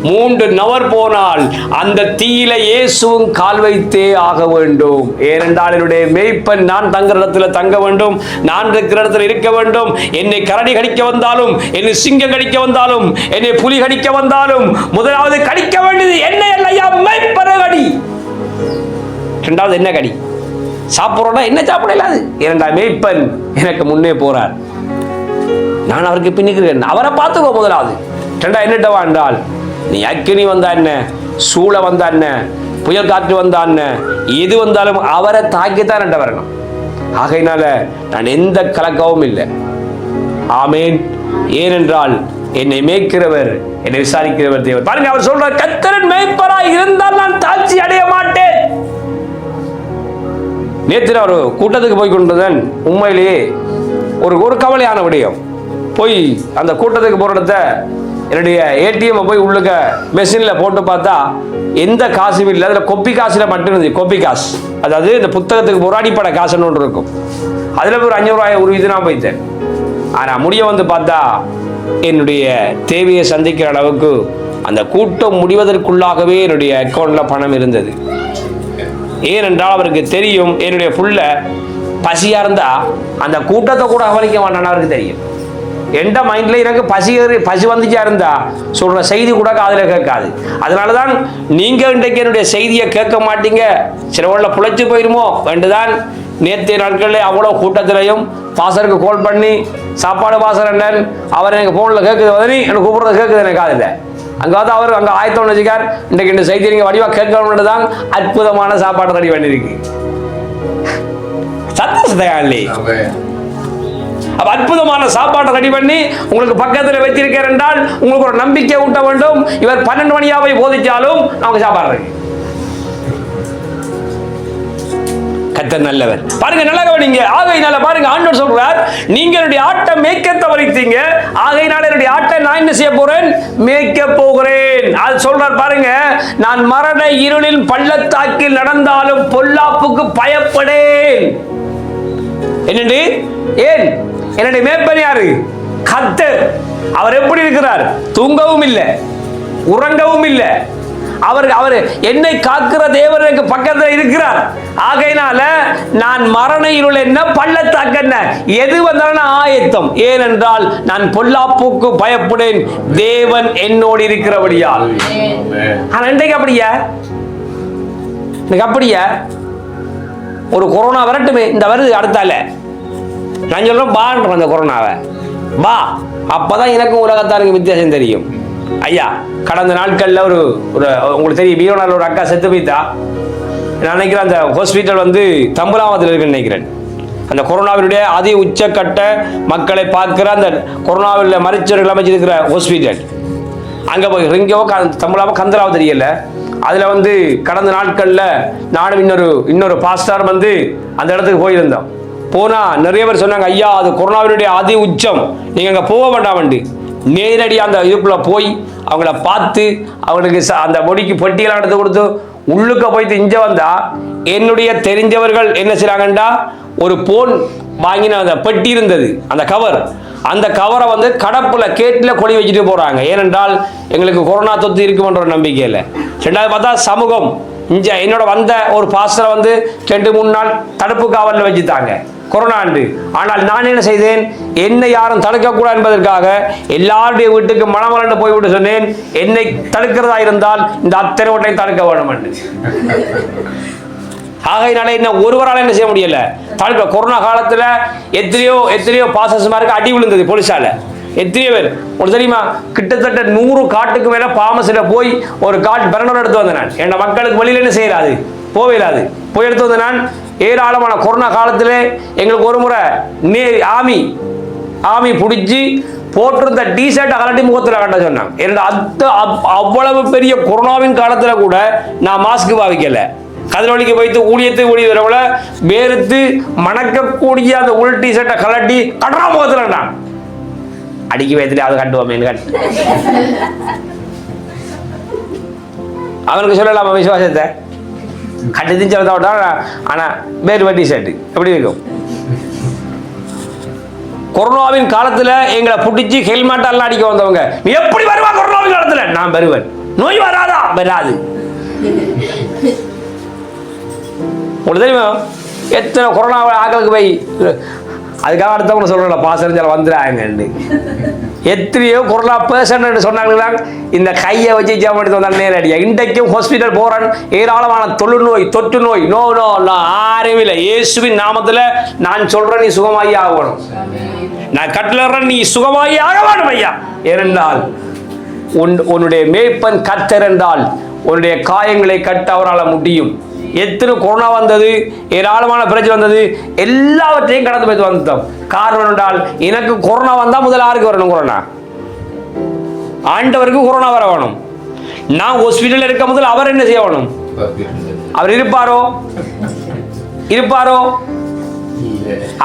3 நவர் போனால் அந்த தீயில இயேசுவும் கால் வைத்தே ஆக வேண்டும். ஏனென்றால் என்னுடைய மேய்ப்பன் நான் தங்குற இடத்துல தங்க வேண்டும், நான் இருக்கிற இடத்துல இருக்க வேண்டும். என்னை கரடி கடிக்க வந்தாலும், என்னை சிங்கம் கடிக்க வந்தாலும், என்னை புலி கடிக்க வந்தாலும், முதலாவது கடிக்க வேண்டியது என்னை அல்லையா, மேய்ப்பன கடி. 2வது என்ன கடி? சாப்பிட்றோம்னா என்ன சாப்பிட இல்லாது. 2 மேய்ப்பன் எனக்கு முன்னே போறார், நான் அவருக்கு பின்னிக்கிறேன், அவரை பார்த்துக்கோ. முதலாவது. 2 என்னட்டவா என்றால், நீ அக்கினி வந்தா என்ன, சூழ வந்தா என்ன, புயல் காற்று வந்தா என்ன, எது வந்தாலும் அவரை தாக்கித்தான் என்கிட்ட வரணும். ஆகையினால நான் எந்த கலக்கவும் இல்லை. ஆமேன். ஏனென்றால் என்னை மேய்க்கிறவர், என்னை விசாரிக்கிறவர் தேவர். பாருங்க, அவர் சொல்ற, கர்த்தரின் மேய்ப்பராய் இருந்தால் நான் தாழ்ச்சி அடைய மாட்டேன். நேற்று ஒரு கூட்டத்துக்கு போய் கொண்டிருந்தேன். உண்மையிலேயே ஒரு கவலையான விடயம். போய் அந்த கூட்டத்துக்கு போகிற இடத்த என்னுடைய ஏடிஎம் போய் உள்ளுக்க மெஷினில் போட்டு பார்த்தா எந்த காசும் இல்லை. அதில் கொப்பி காசில் மட்டும் இருந்துச்சு. கொப்பி காசு, அதாவது இந்த புத்தகத்துக்கு போகிற அடிப்படை காசுன்னு ஒன்று இருக்கும். அதில் ஒரு 500 ரூபாய் ஒரு இது நான் போய்த்தேன். ஆனால் முடிய வந்து பார்த்தா என்னுடைய தேவையை சந்திக்கிற அளவுக்கு அந்த கூட்டம் முடிவதற்குள்ளாகவே என்னுடைய அக்கௌண்ட்டில் பணம் இருந்தது. ஏனென்றால் அவருக்கு தெரியும், என்னுடைய புள்ள பசியாக இருந்தால் அந்த கூட்டத்தை கூட கவனிக்க மாட்டான்னு அவருக்கு தெரியும். எந்த மைண்டில் எனக்கு பசி வந்துச்சா இருந்தா சொல்கிற செய்தி கூட காதில் கேட்காது. அதனால தான் நீங்கள் இன்றைக்கு என்னுடைய செய்தியை கேட்க மாட்டீங்க, சிலவழில் புழைச்சி போயிருமோ வேண்டுதான். நேற்றைய நாட்களில் அவ்வளோ கூட்டத்திலையும் பாசருக்கு கால் பண்ணி, சாப்பாடு பாசர் என்னன் அவர் எனக்கு ஃபோனில் கேட்குது, வதனி எனக்கு கூப்பிட்றது கேட்குது எனக்கு காதில். அங்கே வந்து அவர் அங்கே ஆயத்தம் வச்சுக்கார், இன்றைக்கு இந்த செய்தி நீங்கள் வடிவாக கேட்கணும்னு தான் அற்புதமான சாப்பாடு ரெடி பண்ணியிருக்கு. சத்தஸ்தயாளி அப்ப அற்புதமான சாப்பாட்டை ரெடி பண்ணி உங்களுக்கு பக்கத்தில் வச்சிருக்கிறேன் என்றால் உங்களுக்கு ஒரு நம்பிக்கை ஊட்ட வேண்டும். இவர் 12 மணியாவை போதிச்சாலும் நமக்கு சாப்பாடு இருக்கு. கர்த்தர் நல்லவர். பாருங்க, நல்லா கவனிங்க. ஆகையினால பாருங்க, ஆண்டவர் சொல்றார், நீங்க என்னுடைய ஆட்டை மேய்க்க தவறித்தீங்க, ஆகையினால என்னுடைய ஆட்டை நான் என்ன செய்ய போறேன், மேய்க்க போகிறேன். அது சொல்றார் பாருங்க, நான் மரண இருளின் பள்ளத்தாக்கில் நடந்தாலும் பொல்லாப்புக்கு பயப்படேன். என்னண்டு? ஏன்? என்னுடைய மேய்ப்பன் யாரு? கர்த்தர். அவர் எப்படி இருக்கிறார்? தூங்கவும் இல்லை, உறங்கவும் இல்லை. அவர் என்னை காக்கிற தேவர் எனக்கு பக்கத்தில் இருக்கிறார். ஆகையினால நான் மரண இருள் என்ன, பள்ளத்தாக்கு என்ன, எது வந்தாலும் ஆயத்தம். ஏனென்றால் நான் பொல்லாப்புக்கு பயப்படேன், தேவன் என்னோடு இருக்கிறபடியால். ஆனா இன்றைக்கு அப்படியா? அப்படியா? ஒரு கொரோனா வரட்டுமே, இந்த வருது அடுத்தால, நான் சொல்றேன் பான்றேன் அந்த கொரோனாவை, பா, அப்பதான் எனக்கும் உலகத்தாருக்கு வித்தியாசம் தெரியும். ஐயா, கடந்த நாட்கள்ல ஒரு உங்களுக்கு தெரியும், வீரோனால ஒரு அக்கா செத்து போய்த்தா. நான் நினைக்கிறேன் அந்த ஹாஸ்பிட்டல் வந்து தம்பலாவத்தில் இருக்குன்னு நினைக்கிறேன். அந்த கொரோனாவினுடைய அதி உச்சக்கட்ட மக்களை பார்க்கிற அந்த கொரோனாவில் மருத்துவர்கள் அமைச்சிருக்கிற ஹாஸ்பிட்டல் அங்கே போய் ரிங்கோ தமிழாவோ கந்தராவோ தெரியல. அதில் வந்து கடந்த நாட்களில் நானும் இன்னொரு பாஸ்டார் வந்து அந்த இடத்துக்கு போயிருந்தோம். போனால் நிறைய பேர் சொன்னாங்க, ஐயா அது கொரோனாவினுடைய அதி உச்சம், நீங்கள் அங்கே போக வேண்டாமண்டு. நேரடியாக அந்த இதுக்குள்ளே போய் அவங்கள பார்த்து அவங்களுக்கு அந்த பொடிக்கு பெட்டியெல்லாம் எடுத்து கொடுத்து உள்ளுக்க போயிட்டு இங்கே வந்தால் என்னுடைய தெரிஞ்சவர்கள் என்ன செய்கிறாங்கண்டா, ஒரு போன் வாங்கின அந்த பெட்டி இருந்தது, அந்த கவர், அந்த கவரை வந்து கடப்பில் கேட்டில் கொடி வச்சுட்டு போகிறாங்க. ஏனென்றால் எங்களுக்கு கொரோனா தொத்து இருக்குமென்ற ஒரு நம்பிக்கையில். ரெண்டாவது பார்த்தா சமூகம் இங்கே என்னோட வந்த ஒரு பாஸ்டரை வந்து 2-3 நாள் தடுப்பு காவலில் வச்சுட்டாங்க கொரோனா ஆண்டு. ஆனால் நான் என்ன செய்தேன், என்னை யாரும் தடுக்கக்கூடாது என்பதற்காக எல்லாருடைய வீட்டுக்கு மனமலண்டு போய்விட்டு சொன்னேன், என்னை தடுக்கிறதா இருந்தால் இந்த அத்தனை ஒன்றையும் தடுக்க வேண்டும் என்று. ஆகையினால என்ன ஒருவரால் என்ன செய்ய முடியல தடுக்க. கொரோனா காலத்தில் எத்தனையோ பாசஸ்மாருக்கு அடி விழுந்தது போலீஸால. எத்தனையோ பேர் உங்களுக்கு தெரியுமா, கிட்டத்தட்ட 100 காட்டுக்கு மேல பாமசில் போய் ஒரு காட்டு பிறனோட எடுத்து வந்தேன் நான். என் மக்களுக்கு வெளியில என்ன செய்யறாது, போயிடாது, போய் எடுத்து வந்தேன் நான். ஏராளமான கொரோனா காலத்தில் எங்களுக்கு ஒரு முறை ஆமி பிடிச்சி போட்டிருந்த டிஷர்ட்டை கலட்டி முகத்தில் கட்ட சொன்னாங்க. என்னோட அவ்வளவு பெரிய கொரோனாவின் காலத்தில் கூட நான் மாஸ்க் பாவிக்கல. கதிரொலிக்கு வைத்து ஊழியரவுல வேறுத்து மணக்கக்கூடிய அந்த உள் டிஷர்ட்டை கலட்டி கட்டுறா முகத்தில் நான் அடிக்க வைத்துட்டு அதை கட்டுவோமே கட்டு. அவனுக்கு சொல்லலாமா விசுவாசத்தை கட்டு சொல்ல. ஆனா வேறு டிஷர்ட் எப்படி இருக்கும். கொரோனாவின் காலத்துல எங்களை பிடிச்சி ஹெல்மெட் எல்லாம் அடிக்க வந்தவங்க, நீ எப்படி வருவா கொரோனாவின் காலத்துல? நான் வருவேன். நோய் வராதா? வராது. உங்களுக்கு தெரியுமா எத்தனை கொரோனா ஆக்களுக்கு போய், அதுக்காக அடுத்தவங்க சொல்றல பாசறிஞ்சால வந்துடுறாங்க. எத்தனையோ கொரோனா பேஷண்ட் சொன்னாங்களா, இந்த கையை வச்சு ஜாமடித்து வந்தாலும் நேரடியாக. இன்றைக்கும் ஹாஸ்பிட்டல் போறேன், ஏராளமான தொற்று நோய் நோ யாரும் இல்லை. இயேசுவின் நாமத்தில் நான் சொல்றேன், நீ சுகமாகி ஆகணும். நான் கட்டளறேன், நீ சுகமாகி ஆக வேணும் ஐயா. ஏனென்றால் உன்னுடைய மேய்ப்பன் கர்த்தர் என்றால் உன்னுடைய காயங்களை கட்ட அவரால் முடியும். எத்தனை கொரோனா வந்தது, ஏராளமான பிரச்சனை வந்தது, எல்லாவற்றையும் கடந்து போய் வந்துட்டோம். காரணம் என்றால் எனக்கு கொரோனா வந்தா முதல்ல யாருக்கு வரணும்? கொரோனா ஆண்டவருக்கு கொரோனா வர வேணும். நான் ஹாஸ்பிட்டல் இருக்க முதல்ல அவர் என்ன செய்ய வேணும்? அவர் இருப்பாரோ?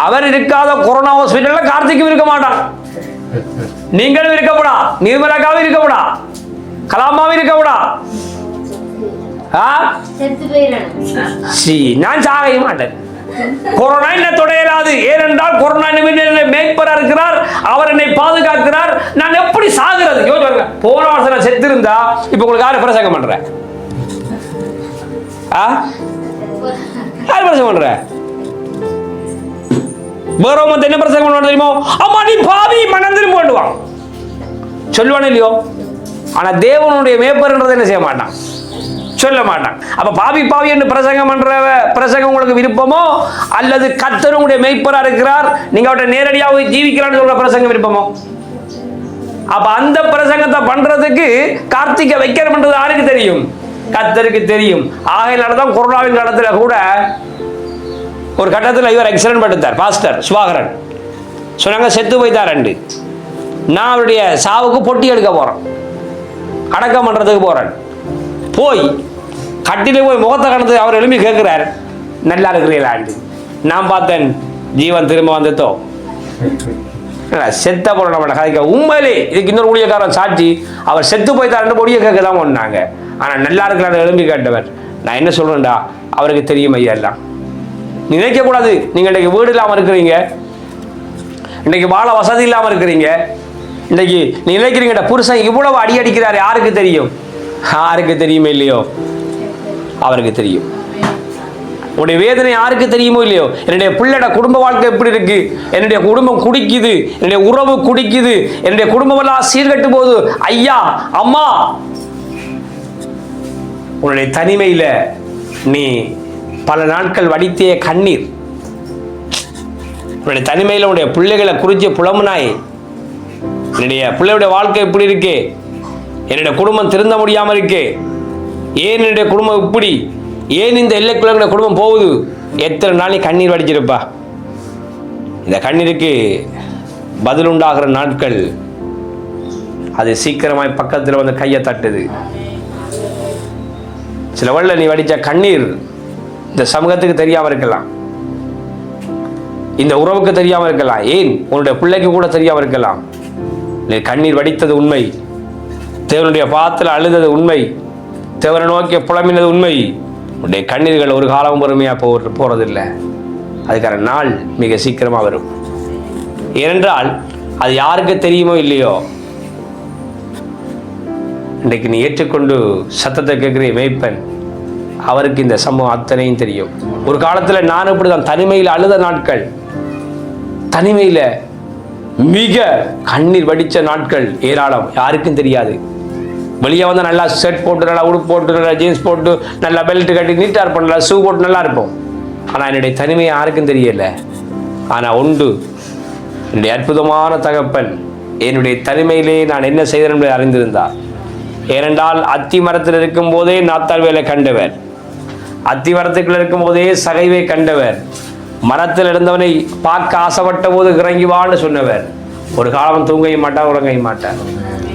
அவர் இருக்காத கொரோனா ஹாஸ்பிட்டல்ல கார்த்திக்கும் இருக்க மாட்டான், நீங்களும் இருக்கப்படா, நிர்மலாக்காவும் இருக்கப்படா, கலாமாவும் இருக்கப்படா. நான் சாக மாட்டேன். கொரோனா என்ன தொடையலாது. ஏனென்றால் கொரோனா மேய்ப்பரா இருக்கிறார், அவர் என்னை பாதுகாக்கிறார். நான் எப்படி சாகுறது? யோசிச்சு போன வருஷம் செத்து இருந்தா இப்ப உங்களுக்கு யாரு பிரசங்கம் பண்ற? யாரு பிரசங்கம் பண்ற? வேறவங்க என்ன பிரசங்கம் பண்ணுவாங்க தெரியுமோ? அம்மா நீ பாவி மனம் திரும்ப பண்ணுவான் சொல்லுவானே இல்லையோ. ஆனா தேவனுடைய மேய்ப்பர்ன்றதை என்ன செய்ய மாட்டான், சொல்ல மாட்டான். அப்ப பாவி என்று பிரசங்கம் பண்ற பிரசங்கம் உங்களுக்கு விருப்பமோ, அல்லது கர்த்தர் உங்களுடைய மேய்ப்பரா இருக்கிறார், நீங்க அவர்கிட்ட நேரடியாக ஜீவிக்கலாம்னு சொல்ற பிரசங்கம் விருப்பமோ? அப்ப அந்த பிரசங்கத்தை பண்றதுக்கு கார்த்திகை வைக்கிறோம்ன்றது யாருக்கு தெரியும்? கர்த்தருக்கு தெரியும். ஆகையினாலதான் கொரோனாவின் காலத்துல கூட ஒரு கட்டத்தில் இவர் எக்ஸலன்ட் படுத்தார் பாஸ்டர் சுபாகரன். சொன்னாங்க செத்து போய்த்தார். நான் அவருடைய சாவுக்கு பொட்டி எடுக்க போறேன், அடக்கம் பண்றதுக்கு போறேன். போய் கட்டில போய் முகத்தை கடந்து அவர் எழுப்பி கேட்கிறார், நல்லா இருக்கிறீங்களாண்டு. நான் பார்த்தேன் ஜீவன் திரும்ப வந்ததோ. செத்த போற நம்ம கதைக்க உண்மையிலே இதுக்கு இன்னொரு ஊழியக்காரன் சாட்சி, அவர் செத்து போய்த்தாரு பொடிய கேட்க தான் ஒன்னாங்க. ஆனா நல்லா இருக்கிறான்னு எழுப்பி கேட்டவர். நான் என்ன சொல்றேன்டா, அவருக்கு தெரியும் ஐயா எல்லாம். நினைக்க கூடாது, நீங்க இன்னைக்கு வீடு இல்லாம இருக்கிறீங்க, இன்னைக்கு வாழ வசதி இல்லாம இருக்கிறீங்க, இன்னைக்கு நீ நினைக்கிறீங்க புருஷன் இவ்வளவு அடி அடிக்கிறாரு, யாருக்கு தெரியும்? யாருக்கு தெரியுமே இல்லையோ, அவருக்கு தெரியும். உன்னுடைய வேதனை யாருக்கு தெரியுமோ இல்லையோ. என்னுடைய பிள்ளைட குடும்ப வாழ்க்கை எப்படி இருக்கு, என்னுடைய குடும்பம் குடிக்குது, என்னுடைய உறவு குடிக்குது, என்னுடைய குடும்பம் எல்லாம் சீர்கட்டு போகுது. ஐயா அம்மா, உன்னுடைய தனிமையில நீ பல நாட்கள் வடித்திய கண்ணீர், உன்னுடைய தனிமையில உன்னுடைய பிள்ளைகளை குறிச்ச புலம்புனாய். என்னுடைய பிள்ளையுடைய வாழ்க்கை எப்படி இருக்கு, என்னுடைய குடும்பம் திருந்த முடியாம இருக்கு, ஏன் என்னுடைய குடும்பம் இப்படி, ஏன் இந்த எல்லைக்குள்ள குடும்பம் போகுது? எத்தனை நாள் நீ கண்ணீர் வடிச்சிருப்பா? இந்த கண்ணீருக்கு பதில் உண்டாகிற நாட்கள் அது சீக்கிரமாய் பக்கத்தில் வந்து கையை தட்டுது. சில வேளை நீ வடித்த கண்ணீர் இந்த சமூகத்துக்கு தெரியாம இருக்கலாம், இந்த உறவுக்கு தெரியாம இருக்கலாம், ஏன் உன்னுடைய பிள்ளைக்கு கூட தெரியாம இருக்கலாம். நீ கண்ணீர் வடித்தது உண்மை, தேவனுடைய பாதத்தில் அழுதது உண்மை, தேவனை நோக்கி புலம்பினது உண்மை. உன்னுடைய கண்ணீர்கள் ஒரு காலம் பொறுமையா போறதில்லை. அதுக்கான நாள் மிக சீக்கிரமா வரும். ஏனென்றால் அது யாருக்கு தெரியுமோ இல்லையோ, இன்றைக்கு நீ ஏற்றுக்கொண்டு சத்தத்தை கேட்கிற மேய்ப்பன், அவருக்கு இந்த சம்பவம் அத்தனையும் தெரியும். ஒரு காலத்துல நான் இப்படிதான் தனிமையில் அழுத நாட்கள், தனிமையில மிக கண்ணீர் வடிச்ச நாட்கள் ஏராளம். யாருக்கும் தெரியாது. வெளியே வந்து நல்லா ஷர்ட் போட்டு, நல்லா உடுப்பு போட்டு, நல்லா ஜீன்ஸ் போட்டு, நல்லா பெல்ட் கட்டி நீட்டா இருப்போம், நல்லா ஷூ போட்டு நல்லா இருப்போம். ஆனா என்னுடைய தனிமை யாருக்கும் தெரியல. ஆனா உண்டு, என்னுடைய அற்புதமான தகப்பன் என்னுடைய தனிமையிலே நான் என்ன செய்தேன் என்பதை அறிந்திருந்தார். ஏனென்றால் அத்தி மரத்தில் இருக்கும் போதே நாத்தாள் வேலை கண்டவர், அத்தி மரத்துக்குள்ள இருக்கும் போதே சகைவை கண்டவர், மரத்தில் இருந்தவனை பார்க்க ஆசைப்பட்ட போது இறங்கிவான்னு சொன்னவர். ஒரு காலம் தூங்கவும் மாட்டார், உறங்கவும் மாட்டார்.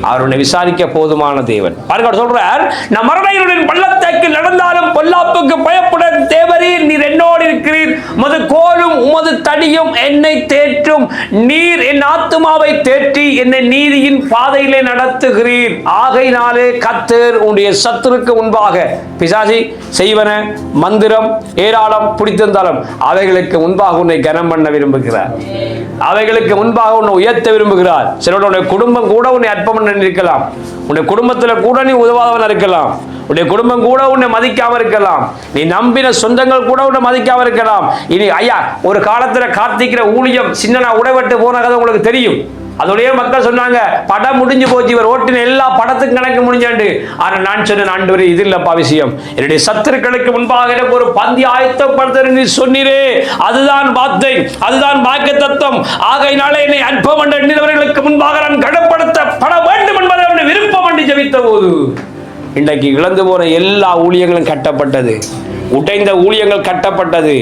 அவருடைய விசாரிக்க போதுமான தேவன். பாருங்க, சொல்றார், நான் மரணங்களுடன் பள்ளத்தாக்கில் நடந்தாலும் பொல்லாப்புக்கு பயப்பட தேவரீர், நீர் என்னோடு இருக்கிறீர். உமது கோலும் உமது தடியும் என்னை தேற்றும். நீர் என் ஆத்துமாவை தேற்றி என்னை நீதியின் பாதையிலே நடத்துகிறீர். ஆகையினாலே கர்த்தர் உன்னுடைய சத்துருக்கு முன்பாக பிசாசி செய்வன மந்திரம் ஏராளம் பிடித்திருந்தாலும் அவைகளுக்கு முன்பாக உன்னை கனம் பண்ண விரும்புகிறார், அவைகளுக்கு முன்பாக உன்னை உயர்த்த விரும்புகிறார். சிலருடைய குடும்பம் கூட உன்னை அற்பம் இருக்கலாம், உன்னுடைய குடும்பத்துல கூட நீ உதவாதவன் இருக்கலாம், உன்னுடைய குடும்பம் கூட உன்னை மதிக்காம இருக்கலாம், நீ நம்பின சொந்தங்கள் கூட உன்னை மதிக்காம இருக்கலாம். இனி ஐயா, ஒரு காலத்துல கார்த்திக்கிற ஊழியம் சின்ன உடைபட்டு போன கதை உங்களுக்கு தெரியும். அதோடய மக்கள் சொன்னாங்க, படம் முடிஞ்சு போச்சு, இவர் ஓட்டின எல்லா படத்துக்கும் கணக்கு முடிஞ்சாண்டு. ஆனா நான் சொன்ன ஆண்டவரே, இது இல்லப்பா விஷயம். என்னுடைய சத்துருக்களுக்கு முன்பாக எனக்கு ஒரு பந்தி ஆயத்தப்படுத்த சொன்னீரே, அதுதான் வார்த்தை, அதுதான் வாக்கு தத்துவம். ஆகையினாலே என்னை அற்பம் என்ற எண்ணினவர்களுக்கு முன்பாக நான் கனப்படுத்தப்பட வேண்டும் என்பதை அவனை விருப்பம் என்று ஜெபித்த போது இன்றைக்கு இழந்து போன எல்லா ஊழியங்களும் கட்டப்பட்டது, உடைந்த ஊழியங்கள் கட்டப்பட்டது.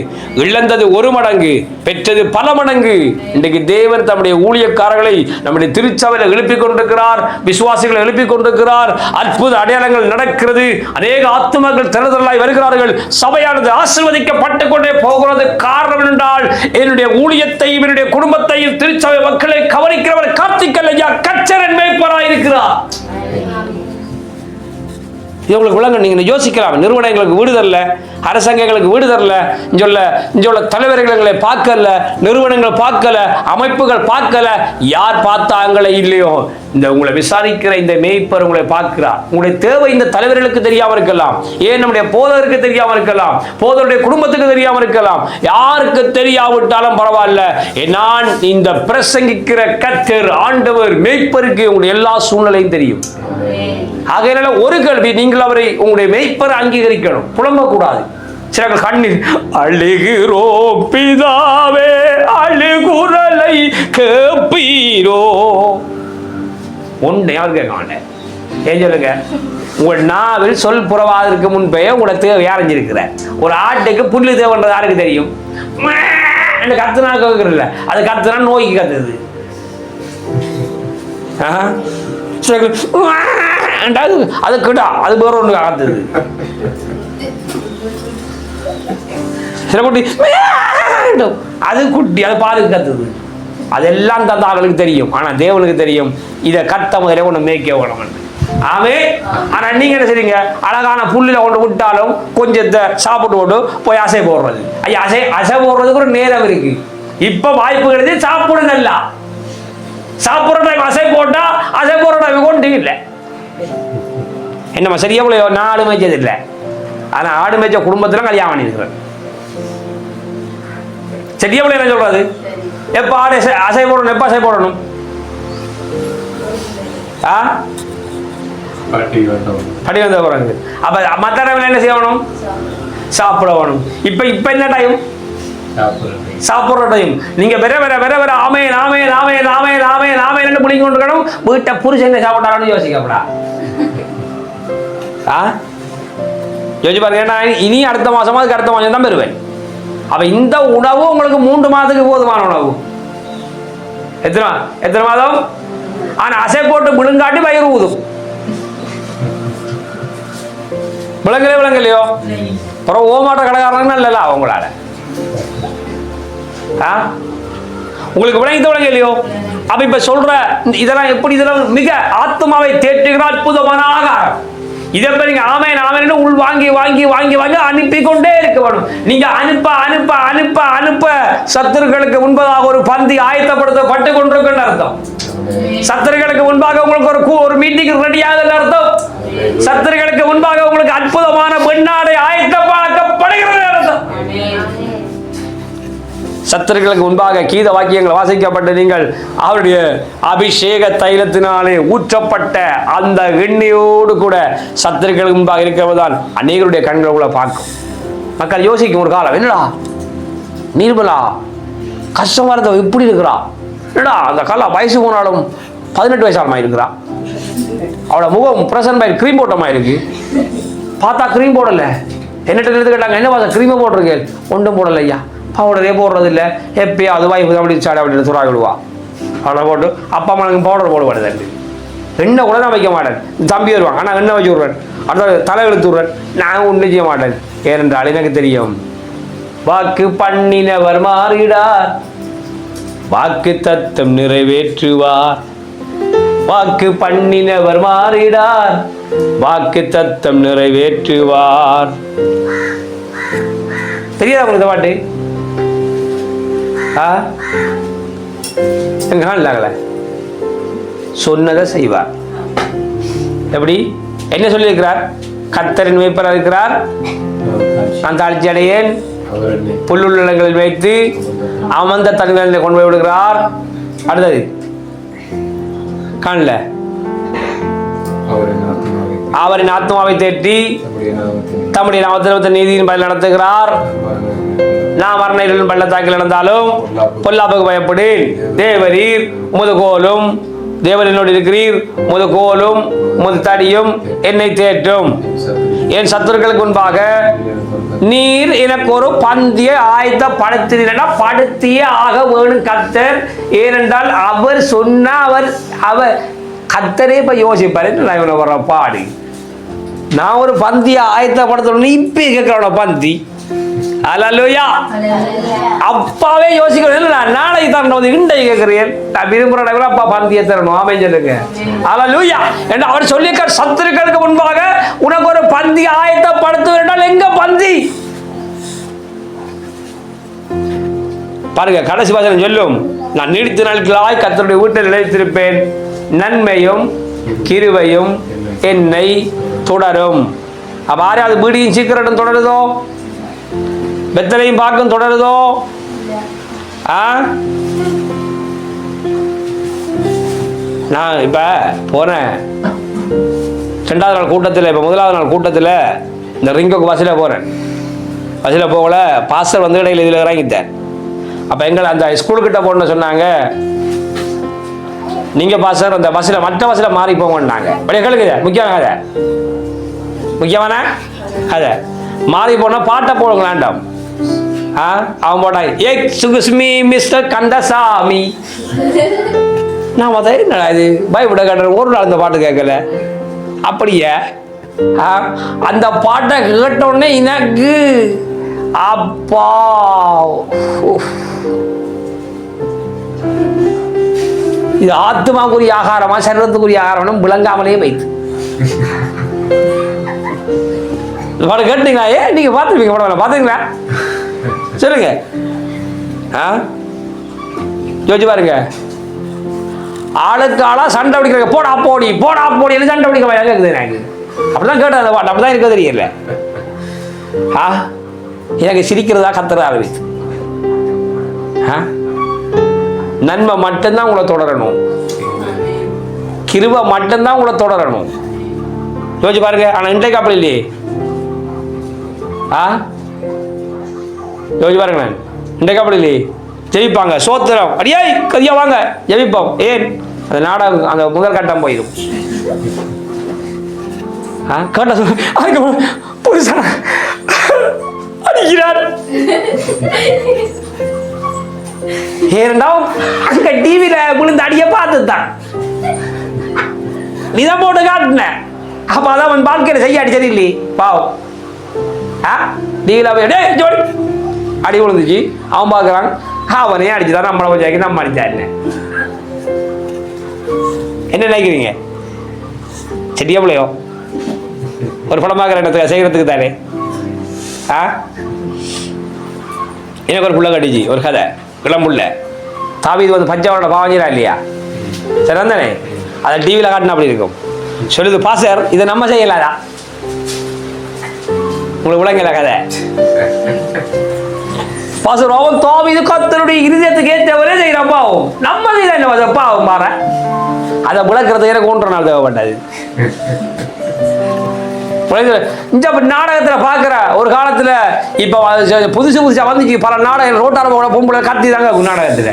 இழந்தது ஒரு மடங்கு, பெற்றது பல மடங்கு. இன்றைக்கு தேவன் தம்முடைய ஊழியக்காரர்களை நம்முடைய திருச்சபையில் எழுப்பிக் கொண்டிருக்கிறார், விசுவாசிகளை எழுப்பிக் கொண்டிருக்கிறார். அற்புத அடையாளங்கள் நடக்கிறது, அநேக ஆத்துமக்கள் திரளாய் வருகிறார்கள். சபையானது ஆசீர்வதிக்கப்பட்டு கொண்டே போகிறது. காரணம் என்றால் என்னுடைய ஊழியத்தையும் என்னுடைய குடும்பத்தையும் திருச்சபை மக்களை கவனிக்கிறவர் கார்த்திகேயன் ஐயா கச்சரன் மேய்ப்பராய் இருக்கிறார். இது உங்களுக்கு விளங்க, நீங்க யோசிக்கலாம். நிறுவனங்களுக்கு வீடு தரல, அரசாங்கங்களுக்கு வீடு தரல, இங்குள்ள தலைவர்களை பார்க்கல, நிறுவனங்கள் பார்க்கல, அமைப்புகள் பார்க்கல, யார் பார்த்தாங்களே இல்லையோ, இந்த உங்களை விசாரிக்கிற இந்த மேய்ப்பர் உங்களை பார்க்கிறார். உங்களுடைய தேவை இந்த தலைவர்களுக்கு தெரியாம இருக்கலாம், ஏன் நம்முடைய போதகருக்கு தெரியாம இருக்கலாம், போதருடைய குடும்பத்துக்கு தெரியாம இருக்கலாம், யாருக்கு தெரியாவிட்டாலும் பரவாயில்ல. நான் இந்த பிரசங்கிக்கிற கர்த்தர் ஆண்டவர் மேய்ப்பருக்கு உங்களுடைய எல்லா சூழ்நிலையும் தெரியும். ஆகையினால ஒரு கேள்வி, நீங்கள் அவரை உங்களுடைய மேய்ப்பரை அங்கீகரிக்கணும், புலம்பக்கூடாது. சில கண்ணீர் அழுகிறோ பிதாவே அழுகுரலை கேப்பீரோ ஒன்று யாரும் கேட்க மாட்டேன். ஏன் சொல்லுங்க, உங்கள் நாவில் சொல் புறவாதற்கு முன்பே உங்களை தேவை அரைஞ்சிருக்கிற ஒரு ஆட்டுக்கு புல்லு தேவைன்றது யாருக்கு தெரியும்? கத்துனா கேட்கறதில்ல, அது கத்துனா நோய்க்கு கத்துது. அது கிடா, அது வேற ஒன்று காத்துது. சில குட்டி அது குட்டி, அது பாலுக்கு கத்துது. அதெல்லாம் தந்தாங்களுக்கு தெரியும். ஆனா தேவனுக்கு தெரியும், இதை கத்த முதலே ஒன்று மேய்க்க வேணும். ஆமே. ஆனா நீங்க என்ன செய்றீங்க, அழகான புல்லில கொண்டு விட்டாலும் கொஞ்சத்தை சாப்பிட்டு போட்டு போய் அசை போடுறது. ஐயா, அசை போடுறதுக்கு ஒரு நேரம் இருக்கு. இப்ப வாய்ப்பு கிடையாது, சாப்பிடுங்க. நல்லா சாப்பிட்ற டைம் அசை போட்டா அசை போடுற டைம் கொண்டு இல்லை. என்னம்மா சரியா போல, நான் ஆடு மேய்ச்சது இல்லை, ஆனா ஆடு மேய்ச்ச குடும்பத்துல கல்யாணம் பண்ணிருக்கிறேன். சரியா போல என்ன சொல்றது, எப்ப ஆடு அசை போடணும், எப்ப அசை போடணும்? படி வந்த போறாங்க. அப்ப மற்ற டைம்ல என்ன செய்யணும்? சாப்பிட வேணும். இப்ப என்ன டைம்? சாப்பிட்ற டைம். நீங்க வேற வேற வேற வேற ஆமேன் ஆமேன் ஆமேன் ஆமேன் ஆமேன் ஆமேன் பிடிங்க கொண்டு இருக்கணும். வீட்டை புருஷன் சாப்பிட்டாரான்னு யோசிக்கப்படா. யோசிச்சு பாருங்க, நான் இனி அடுத்த மாசமா அதுக்கு அடுத்த மாசம் தான் பெறுவேன். அப்ப இந்த உணவு உங்களுக்கு 3 மாதத்துக்கு போதுமான உணவு. எத்தனை மாதம்? ஆனா அசை போட்டு விழுங்காட்டி வயிறு ஊதும். விளங்கலையோ? அப்புறம் ஓமாட்ட கடைக்காரங்க இல்லைல்ல அவங்களால. உங்களுக்கு விளங்க இல்லையோ? அப்ப இப்ப சொல்ற இதெல்லாம் எப்படி, இதெல்லாம் மிக ஆத்மாவை தேற்றுகிற அற்புதமான ஆகாரம். இதை நீங்க ஆமேன் ஆமேன்னு உள் வாங்கி வாங்கி வாங்கி வாங்கி அனுப்பி கொண்டே இருக்க வேணும். நீங்க அனுப்ப அனுப்ப அனுப்ப அனுப்ப சத்துருக்களுக்கு முன்பதாக ஒரு பந்தி ஆயத்தப்படுத்தப்பட்டு கொண்டிருக்குன்னு அர்த்தம். சத்துருக்களுக்கு முன்பாக உங்களுக்கு ஒரு மீட்டிங் ரெடியாகுதுன்னு அர்த்தம். சத்துருக்களுக்கு முன்பாக உங்களுக்கு அற்புதமான பெண்ணாடை ஆயத்தமாக்கப்படுகிறது அர்த்தம். சத்துருக்களுக்கு முன்பாக கீத வாக்கியங்கள் வாசிக்கப்பட்டு நீங்கள் அவருடைய அபிஷேக தைலத்தினாலே ஊற்றப்பட்ட அந்த எண்ணெயோடு கூட சத்துருக்களுக்கு முன்பாக இருக்கிறவர்தான் அநேகருடைய கண்களை பார்க்கும். மக்கள் யோசிக்கும் ஒரு காலம், என்னடா நீர்மலா கஷ்டமா இருந்த இப்படி இருக்கிறா, என்னடா அந்த கால வயசு போனாலும் 18 வயசாலமா இருக்கிறா, அவளோட முகம் பிரசன்ட் கிரீம் போட்டமா இருக்கு, பார்த்தா கிரீம் போடல. என்னட்டு எடுத்து கேட்டாங்க, என்ன பார்த்தா கிரீமை போட்டிருக்கேன், ஒன்றும் போடல ஐயா, பவுடரே போடுறது இல்லை, எப்பயாவது வாய்ப்பு அப்படி சாடை அப்படின்னு சுறா விடுவா. பவுடர் போட்டு அப்பா அம்மா எனக்கு பவுடர் போடுவாடு, எண்ணெய் கூட நான் வைக்க மாட்டேன். தம்பி வருவாங்க, ஆனால் எண்ணெய் வச்சு விட்றேன், அடுத்த தலை எழுத்து விட்றேன், நான் ஒன்றும் செய்ய மாட்டேன். ஏனென்றால் எனக்கு தெரியும், வாக்கு பண்ணினவர் மாறிடார், வாக்கு தத்தம் நிறைவேற்றுவார். வாக்கு பண்ணினவர் மாறிடார், வாக்கு தத்தம் நிறைவேற்றுவார். தெரியாதா உங்களுக்கு இந்த பாட்டு? சொன்னதை செய்வார். எப்படி? என்ன சொல்லி இருக்கிறார்? கர்த்தரின் மேய்ப்பராக இருக்கிறார், நான் தாழ்ச்சி அடையேன், புல்லுள்ள இடங்களில் வைத்து அமர்ந்த தண்ணீரை கொண்டு போய் விடுகிறார். அடுத்தது காணல, அவரின் ஆத்மாவை தேற்றி தம்முடைய நாமத்தில் நீதியின் பலன் நடத்துகிறார். நான் மரண பள்ளத்தாக்கில் நடந்தாலும் பொல்லாப்புக்கு பயப்படேன், தேவரீர் உமது கோலும், தேவரினோடு இருக்கிறீர், உமது கோலும் உமது தடியும் என்னை தேற்றும். என் சத்துருக்களுக்கு முன்பாக நீர் எனக்கு ஒரு பந்தியை ஆயத்தப்படுத்தினா படுத்தியே ஆக வேணும் கர்த்தர். ஏனென்றால் அவர் சொன்ன அவர் கர்த்தரே இப்ப யோசிப்பாரு, நான் இவனை வர பாடு, நான் ஒரு பந்தியை ஆயத்தப்படுத்தணும் இப்ப கேட்கிறவன பந்தி. அல்லேலூயா. அப்பாவே யோசிக்கிறேன், நாளைக்கு தரணும், இன்றைக்கு கேட்கிறேன், நான் விரும்புறேன் அப்பா பந்தியை தரணும். ஆமென் சொல்லுங்க. அல்லேலூயா. என்று அவர் சொல்லியிருக்கார், சத்துருக்களுக்கு முன்பாக உனக்கு ஒரு பந்தி ஆயத்தப்படுத்துவேன். எங்க பந்தி பாருங்க, கடைசி வாசகம் சொல்லும், நான் நீடித்த நாட்களாய் கர்த்தருடைய வீட்டில் நிலைத்திருப்பேன், நன்மையும் கிருபையும் என்னை தொடரும். அப்ப ஆறாவது வீடியும் சீக்கிரம் தொடருதோ, பெத்தலையும் பார்க்கும் தொடருதோ? நான் இப்ப போறேன் 2வது நாள் கூட்டத்தில், இப்ப 1வது நாள் கூட்டத்தில் இந்த ரிங்கோக்கு பஸ்ஸில் போறேன். பஸ்ஸில் போகல, பாஸ்டர் வந்து இடையில இதில் இறங்கிட்டேன். அப்ப எங்களை அந்த ஸ்கூலுக்கிட்ட போன்னு சொன்னாங்க, நீங்க பாஸ்டர் அந்த பஸ்ஸில் மற்ற பஸ்ஸில் மாறி போங்கன்னாங்க. அப்படியே கேளுங்க, முக்கியமான அதை மாறி போனா பாட்டை போடுங்களாண்டாம். அவன் போட்டான், எக்ஸ்கியூஸ் மீ மிஸ்டர் கந்தசாமி. நான் பார்த்தா என்னடா இது பயப்பட கட்டுற, ஒரு நாள் அந்த பாட்டு கேட்கல. அப்படியே அந்த பாட்டை கேட்டோடனே எனக்கு அப்பா இது ஆத்மாக்குரிய ஆகாரமா சரீரத்துக்குரிய ஆகாரம் விளங்காமலே வைத்து பாட்டு கேட்டீங்களா? நீங்க பார்த்துருப்பீங்க, படம் பார்த்தீங்களா? சொல்லுங்க. யோசிச்சு பாருங்க, ஆளுக்கு ஆளா சண்டை பிடிக்கிறாங்க, போடா போடி போடா போடி சண்டை பிடிக்க கேட்குது எனக்கு. அப்படிதான் கேட்டது அந்த பாட்டு, அப்படிதான் இருக்க தெரியல. எனக்கு சிரிக்கிறதா கத்துறதா ஆரம்பிச்சு. நன்மை மட்டும்தான் உங்களை தொடரணும், கிருபை மட்டும்தான் உங்களை தொடரணும். யோசிச்சு பாருங்க. ஆனா இன்றைக்கு அப்படி இல்லையே. யோசிச்சு பாருங்க, இன்றைக்கு அப்படி இல்லையே. ஜெயிப்பாங்க, சோத்திரம் அடியாய் கதியா வாங்க ஜெயிப்போம். ஏன்? அந்த நாடகம் அந்த முதல் கட்டம் போயிடும். கேட்ட புருஷன் அடிக்கிறார். ஏனென்றால் அங்க டிவியில விழுந்து அடிய பார்த்துதான் நீதான் போட்டு காட்டின. அப்ப அதான் அவன் வாழ்க்கையில செய்ய அடிச்சது இல்லையே பாவம். டிவியில அடி விழுந்துச்சு, அவன் பார்க்கறான், அவனே அடிச்சுதான் நம்மளை கொஞ்சம் நம்ம அடிச்சா என்ன நினைக்கிறீங்க? செட்டியா பிள்ளையோ ஒரு படம் பார்க்குற இடத்துக்கு செய்கிறதுக்கு தானே. எனக்கு ஒரு புள்ள கட்டிச்சு, ஒரு கதை இளம்புள்ள தாவீது வந்து பஞ்சாவோட பாவஞ்சிரா இல்லையா, சரி தானே, அதை டிவியில் காட்டினா அப்படி இருக்கும். சொல்லுது பாசர் இதை நம்ம செய்யலாதா, உங்களுக்கு விளங்கல கதை. பாசர் அவன் தாவீது கர்த்தருடைய இருதயத்துக்கு ஏற்றவரே செய்யறான் பாவம், நம்ம செய்யலாம் என்ன பாவம் பாரு, அதை விளக்குறது எனக்கு 1.5 நாள் தேவைப்பட்டது. நாடகத்துல பாக்குற ஒரு காலத்துல இப்ப புதுசு புதுசா வந்துச்சு பல நாடகம், ரோட்டார பொம்பளை கத்தி தாங்க நாடகத்துல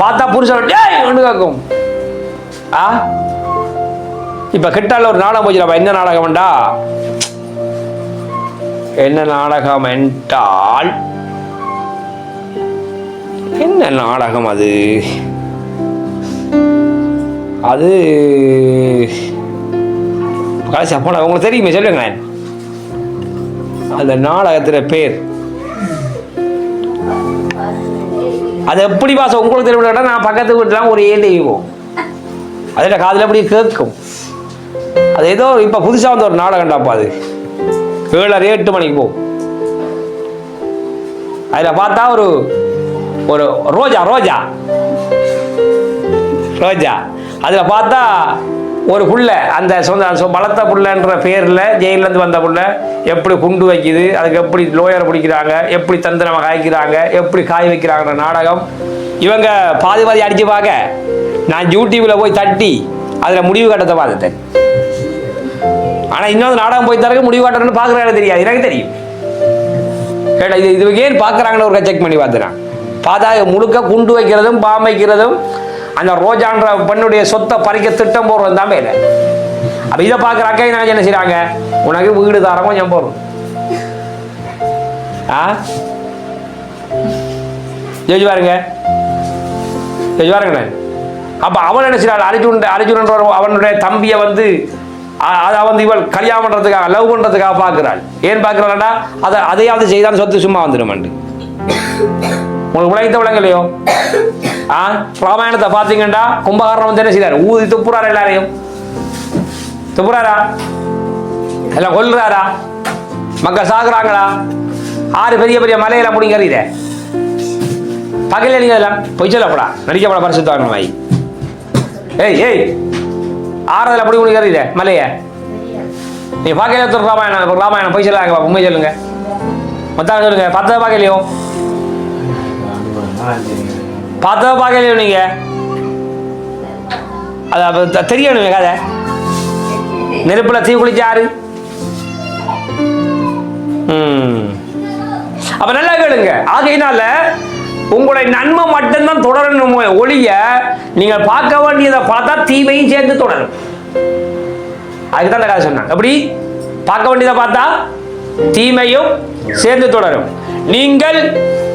பார்த்தா புருஷன் கேட்கும். இப்ப கிட்டால ஒரு நாடகம் போச்சு, என்ன நாடகம் வேண்டா, என்ன நாடகம் என்றால் என்ன நாடகம் அது, அது உங்களுக்கு தெரியுமே சொல்லுங்க. அந்த நாடகத்தின் பேர் அது எப்படி பாச உங்களுக்கு தெரியும், நான் பக்கத்து வீட்டுலாம் ஒரு ஏழைவோம் அதில் காதில் அப்படி கேட்கும். அது ஏதோ இப்போ புதுசாக வந்து ஒரு நாடகம்டாப்பா, அது 7:30-8 மணிக்கு போகும். அதில் பார்த்தா ஒரு ஒரு ரோஜா ரோஜா ரோஜா அதில் பார்த்தா ஒரு புள்ள, அந்த சொந்த பலத்த புள்ளன்ற பேரில் ஜெயிலேருந்து வந்த புள்ள எப்படி குண்டு வைக்குது, அதுக்கு எப்படி லோயரை பிடிக்கிறாங்க, எப்படி தந்திரமாக காய்க்கிறாங்க, எப்படி காய் வைக்கிறாங்கன்ற நாடகம். இவங்க பாதி பாதி அடிச்சு பார்க்க நான் யூடியூப்ல போய் தட்டி அதில் முடிவு கட்டத்தை பார்த்துட்டேன். ஆனால் இன்னொரு நாடகம் போய் தரக்கு முடிவு கட்டணும்னு பார்க்குறாங்க தெரியாது, எனக்கு தெரியும் கேட்டா இது ஏன் பார்க்குறாங்கன்னு ஒரு செக் பண்ணி பார்த்துறான். பார்த்தா முழுக்க குண்டு வைக்கிறதும் பாம்பு வைக்கிறதும் அந்த ரோஜான்ற பெண்ணுடைய சொத்தை பறிக்க திட்டம் போடுறது தான் வேலை. அப்போ இதை பார்க்குற அக்கா என்ன செய்கிறாங்க, உனக்கு வீடு தாரம் கொஞ்சம் போடுறோம் ஜெயிச்சு பாருங்க ஜெயிச்சு பாருங்க. அப்போ அவன் என்ன செய்யறாள், அர்ஜுனன்ற அவனுடைய தம்பியை வந்து அதை வந்து இவள் கல்யாணம் பண்ணுறதுக்காக லவ் பண்ணுறதுக்காக பார்க்குறாள். ஏன் பார்க்குறாள்டா, அதையாவது செய்தாலும் சொத்து சும்மா வந்துடும். உங்களுக்கு உலகத்தை விளங்கலையோ? ராமாயணத்தை பார்த்தீங்கன்னா கும்பகாரணம் வந்து என்ன செய்யறாரு, ஊதி துப்புறாரு, எல்லாரையும் துப்புறாரா, எல்லாம் கொல்றாரா, மக்கள் சாகுறாங்களா, 6 பெரிய பெரிய மலையில முடிங்கிற பகல நீங்க எல்லாம் பொய் சொல்லப்படா, நடிக்கப்பட பரிசுத்தாங்க வாய். ஏய் 6 அப்படி முடிக்கிற மலைய நீ பார்க்கல. ராமாயணம் பொய் சொல்லாங்க, உண்மை சொல்லுங்க, மொத்தம் சொல்லுங்க. பார்த்ததை பார்க்கலையோ, பார்த்ததை பார்க்கலையோ நீங்க, அது தெரியணுமே கதை. நெருப்புல தீ குளிச்சாரு. அப்ப நல்லா கேளுங்க. ஆகையினால உங்களுடைய நன்மை மட்டும்தான் தொடரணும் ஒழிய நீங்கள் பார்க்க வேண்டியதை பார்த்தா தீமையும் சேர்ந்து தொடரும். அதுக்குதான் அந்த கதை சொன்னாங்க. எப்படி பார்க்க வேண்டியதை பார்த்தா தீமையும் சேர்ந்து தொடரும். நீங்கள்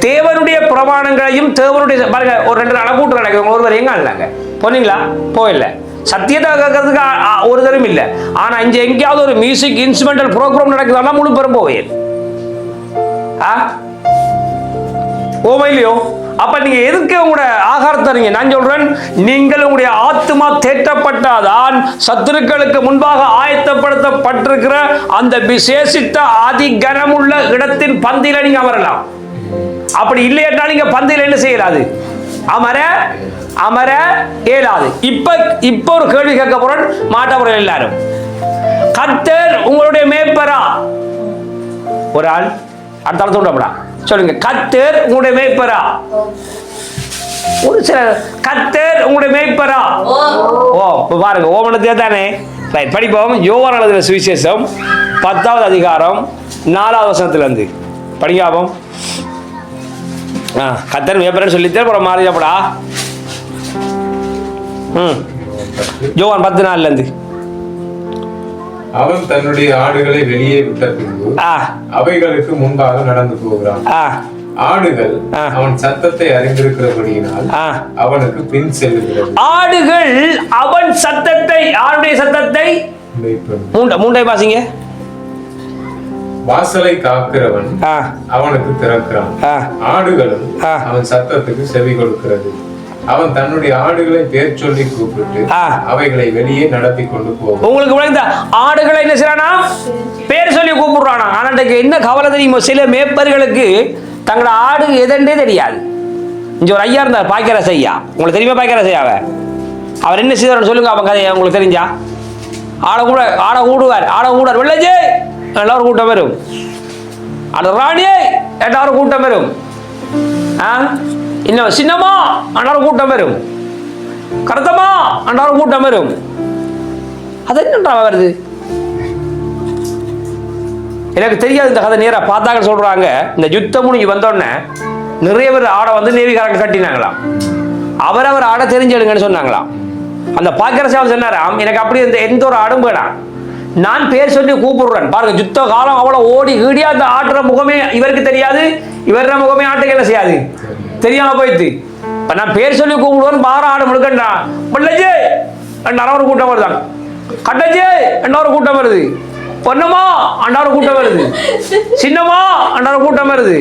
தேவனுடைய பிரமாணங்களையும் தேவனுடைய பாருங்க, ஒரு 2 நாள் கூட்டு நடக்குது, ஒருவர் எங்க இல்லைங்க போனீங்களா, போயில்லை. சத்தியத்தை கேட்கறதுக்கு ஒரு தரம் இல்லை. ஆனா இங்க எங்கேயாவது ஒரு மியூசிக் இன்ஸ்ட்ருமெண்டல் ப்ரோக்ராம் நடக்குதுன்னா முழு பெரும் போவேன் ஓமா இல்லையோ? அப்ப நீங்க எதுக்கு உங்களோட ஆகாரத்தை நீங்க, நான் சொல்றேன், நீங்கள் உங்களுடைய ஆத்மா தேற்றப்பட்டாதான் சத்துருக்களுக்கு முன்பாக ஆயத்தப்படுத்தப்பட்டிருக்கிற அந்த விசேஷித்த அதிகனமுள்ள இடத்தின் பந்தியில நீங்க அமரலாம். அப்படி இல்லையா நீங்க பந்தியில என்ன செய்யலாது, அமர இயலாது. இப்ப ஒரு கேள்வி கேட்க போறேன், மாட்டவர்கள் எல்லாரும், கர்த்தர் உங்களுடைய மேய்ப்பரா? ஒரு ஆள் அடுத்த சொல்றப்படா சொல்லுங்க, கர்த்தர் உங்களுடைய மேய்ப்பரா? ஒரு சில கர்த்தர் உங்களுடைய மேய்ப்பரா? ஓ பாருங்க, ஓமனத்தே தானே. ரைட், படிப்போம். யோவான் எழுதின சுவிசேஷம் 10வது அதிகாரம் 4வது வசனத்திலிருந்து படிக்காமம். கர்த்தர் மேய்ப்பரன்னு சொல்லித்தே அப்புறம் மாறிடப்படா. யோவான் 10:4 இருந்து அவன் தன்னுடைய ஆடுகளை வெளியே விட்ட பின்பு ஆ, அவைகளுக்கு முன்பாக நடந்து போகிறான். ஆ, ஆடுகள் அவன் சத்தத்தை அறிந்திருக்கிறபடியினால் ஆ. அவனுக்கு பின் செல்லுகிறது. ஆடுகள் அவன் சத்தத்தை, ஆளுடைய சத்தத்தை மேய்ப்பன். மூண்டை பாசிங்க. வாசலை காக்கிறவன் ஆ, அவனுக்கு திறக்கிறான். ஆ. ஆடுகளும் ஆ. அவன் சத்தத்துக்கு செவி கொடுக்கிறது. அவன் தன்னுடைய ஆடுகளை பேர் சொல்லி கூப்பிட்டு ஆ. அவைகளை வெளியே நடத்தி கொண்டு போகும். உங்களுக்கு விளங்குதா? ஆடுகளை என்ன செய்யறானா? பேர் சொல்லி கூப்பிடுறானா. ஆனா இன்றைக்கு என்ன கவலை தெரியுமோ, சில மேய்ப்பர்களுக்கு தங்களோட ஆடு எதென்றே தெரியாது. இங்க ஒரு ஐயா இருந்தார், பாய்க்கரசு ஐயா. உங்களுக்கு தெரியுமா பாய்க்கரசு ஐயாவ? அவர் என்ன செய்வார் சொல்லுங்க, அவன் கதையை உங்களுக்கு தெரிஞ்சா? ஆடை கூடுவார் வெள்ளஜே எல்லாரும் கூட்டம் வரும். ஆட ராணியே எல்லாரும் கூட்டம் வரும். இன்னும் சின்னமா அன்றாரும் கூட்டம் வரும். கருத்தமா அன்றாரும் கூட்டம் வரும். அது என்னன்றா வருது எனக்கு தெரியாது. இந்த கதை நேரா பார்த்தாங்க சொல்றாங்க, இந்த யுத்தம் முடிஞ்சு வந்தோடனே நிறைய பேர் ஆடை வந்து நேவிகாரங்க கட்டினாங்களாம். அவரவர் ஆடை தெரிஞ்செடுங்கன்னு சொன்னாங்களாம். அந்த பாக்கிரசாமி சொன்னாராம், எனக்கு அப்படி எந்த ஒரு ஆடும் வேணாம், நான் பேர் சொல்லி கூப்பிடுறேன். பாருங்க, யுத்த காலம் அவ்வளவு ஓடி ஈடியா அந்த ஆட்டுற முகமே இவருக்கு தெரியாது, இவர முகமே ஆட்டுக்கு என்ன செய்யாது, தெரியாம போயிடுது. இப்ப நான் பேர் சொல்லி கூப்பிடுவேன், பார ஆடு முழுக்கண்டா பிள்ளைஜே ஒரு கூட்டம் வருதான், கட்டஜே ஒரு கூட்டம் வருது, பொன்னம்மா அண்டாறு கூட்டம் வருது, சின்னம்மா அண்டாறு கூட்டம் வருது,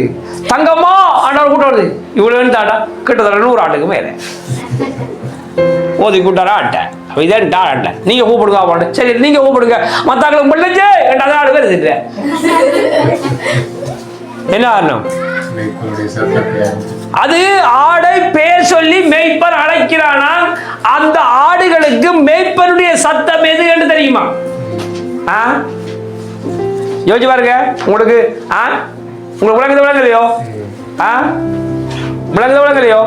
தங்கம்மா அண்டாறு கூட்டம் வருது. இவ்வளவு தாண்டா கிட்டத்தட்ட 100 ஆட்டுக்கு மேல ஓதி கூட்டாரா ஆட்டை. இதான் ஆட்டை. நீங்க கூப்பிடுங்க ஆபாடு. சரி நீங்க கூப்பிடுங்க. மத்தாக்களுக்கு பிள்ளைஜே அதான் ஆடு வருது. என்ன காரணம்? அது ஆடை பேர் சொல்லி மேய்ப்பன் அழைக்கிறானா, அந்த ஆடுகளுக்கு மேய்ப்பனுடைய சத்தம் எது என்று தெரியுமா? யோசிச்சு பாருங்க. உங்களுக்கு உங்களுக்கு விளங்குலையோ? விளங்குலையோ?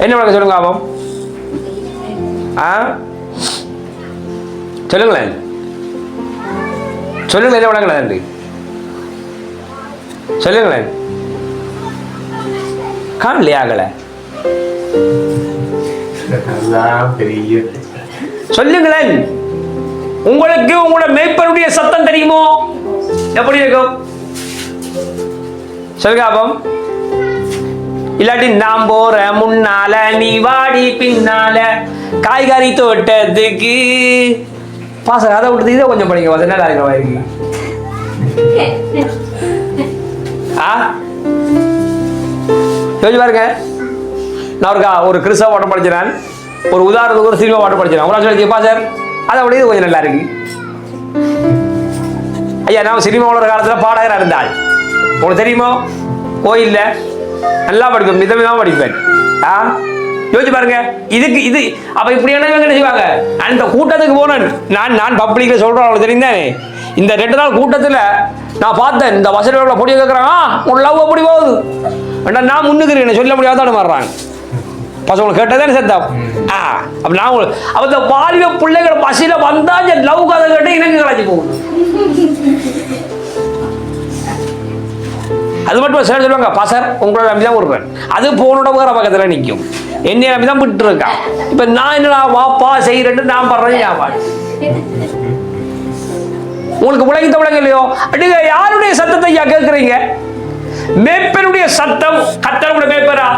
என்ன விளங்க சொல்லுங்க ஆபம். சொல்லுங்களேன், சொல்லுங்க. என்ன விளங்கல சொல்லுங்களேன். காணலையா ஆகல? சொல்லுங்களேன். உங்களுக்கு உங்களோட மேய்ப்பனுடைய சத்தம் தெரியுமோ? எப்படி இருக்கும் சொல்லுங்க ஆபம். இல்லாட்டி நான் போற முன்னால நீ வாடி பின்னால காய்கறி தோட்டத்துக்கு பாச அதை விட்டு இதை கொஞ்சம் படிங்க. பாச நல்லா இருக்கிற மாதிரி யோசிச்சு பாருங்க. நான் ஒரு கிறிஸ்தவ பாட்டு படிச்சிடறேன், ஒரு உதாரணத்துக்கு ஒரு சினிமா பாட்டு படிச்சிடறேன். உங்களை சொல்லி பாசர் அதை விட இது கொஞ்சம் நல்லா இருக்கு. ஐயா, நான் சினிமாவோட காலத்தில் பாடகராக இருந்தாள், உங்களுக்கு தெரியுமோ? கோயில்ல நல்லா படிப்பேன், மிதமிதமா படிப்பேன். யோசிச்சு பாருங்க. இதுக்கு இது அப்ப இப்படி என்ன செய்வாங்க? அந்த கூட்டத்துக்கு போனேன் நான் பப்ளிக்ல சொல்றேன், அவங்களுக்கு தெரியுதானே. இந்த 2 நாள் கூட்டத்துல நான் பார்த்தேன், இந்த வசதியோட பொடியை கேட்கறாங்க, உன் லவ் அப்படி போகுது, நான் முன்னுக்கிறேன் சொல்ல முடியாதான்னு மாறுறாங்க. பசங்களை கேட்டதானே சத்தம். அப்ப நான் அப்ப இந்த வாலிப பிள்ளைகள் பசியில வந்தா லவ் கதை கேட்டு எனக்கு கலாச்சி போகுது. அது மட்டும் சார் சொல்லுவாங்க, பாசர் உங்களோட நம்பிதான் விடுறேன், அது போனோட வேற பக்கத்துல நிற்கும், என்னை நம்பிதான் விட்டு இருக்கான். இப்ப நான் என்ன வாப்பா செய்யறேன்னு நான் பண்றேன். உங்களுக்கு விளங்க இல்லையோ? அடிங்க, யாருடைய சத்தத்தை ஐயா கேட்கறீங்க? மேய்ப்பனுடைய சத்தம். கர்த்தருடைய மேய்ப்பரா?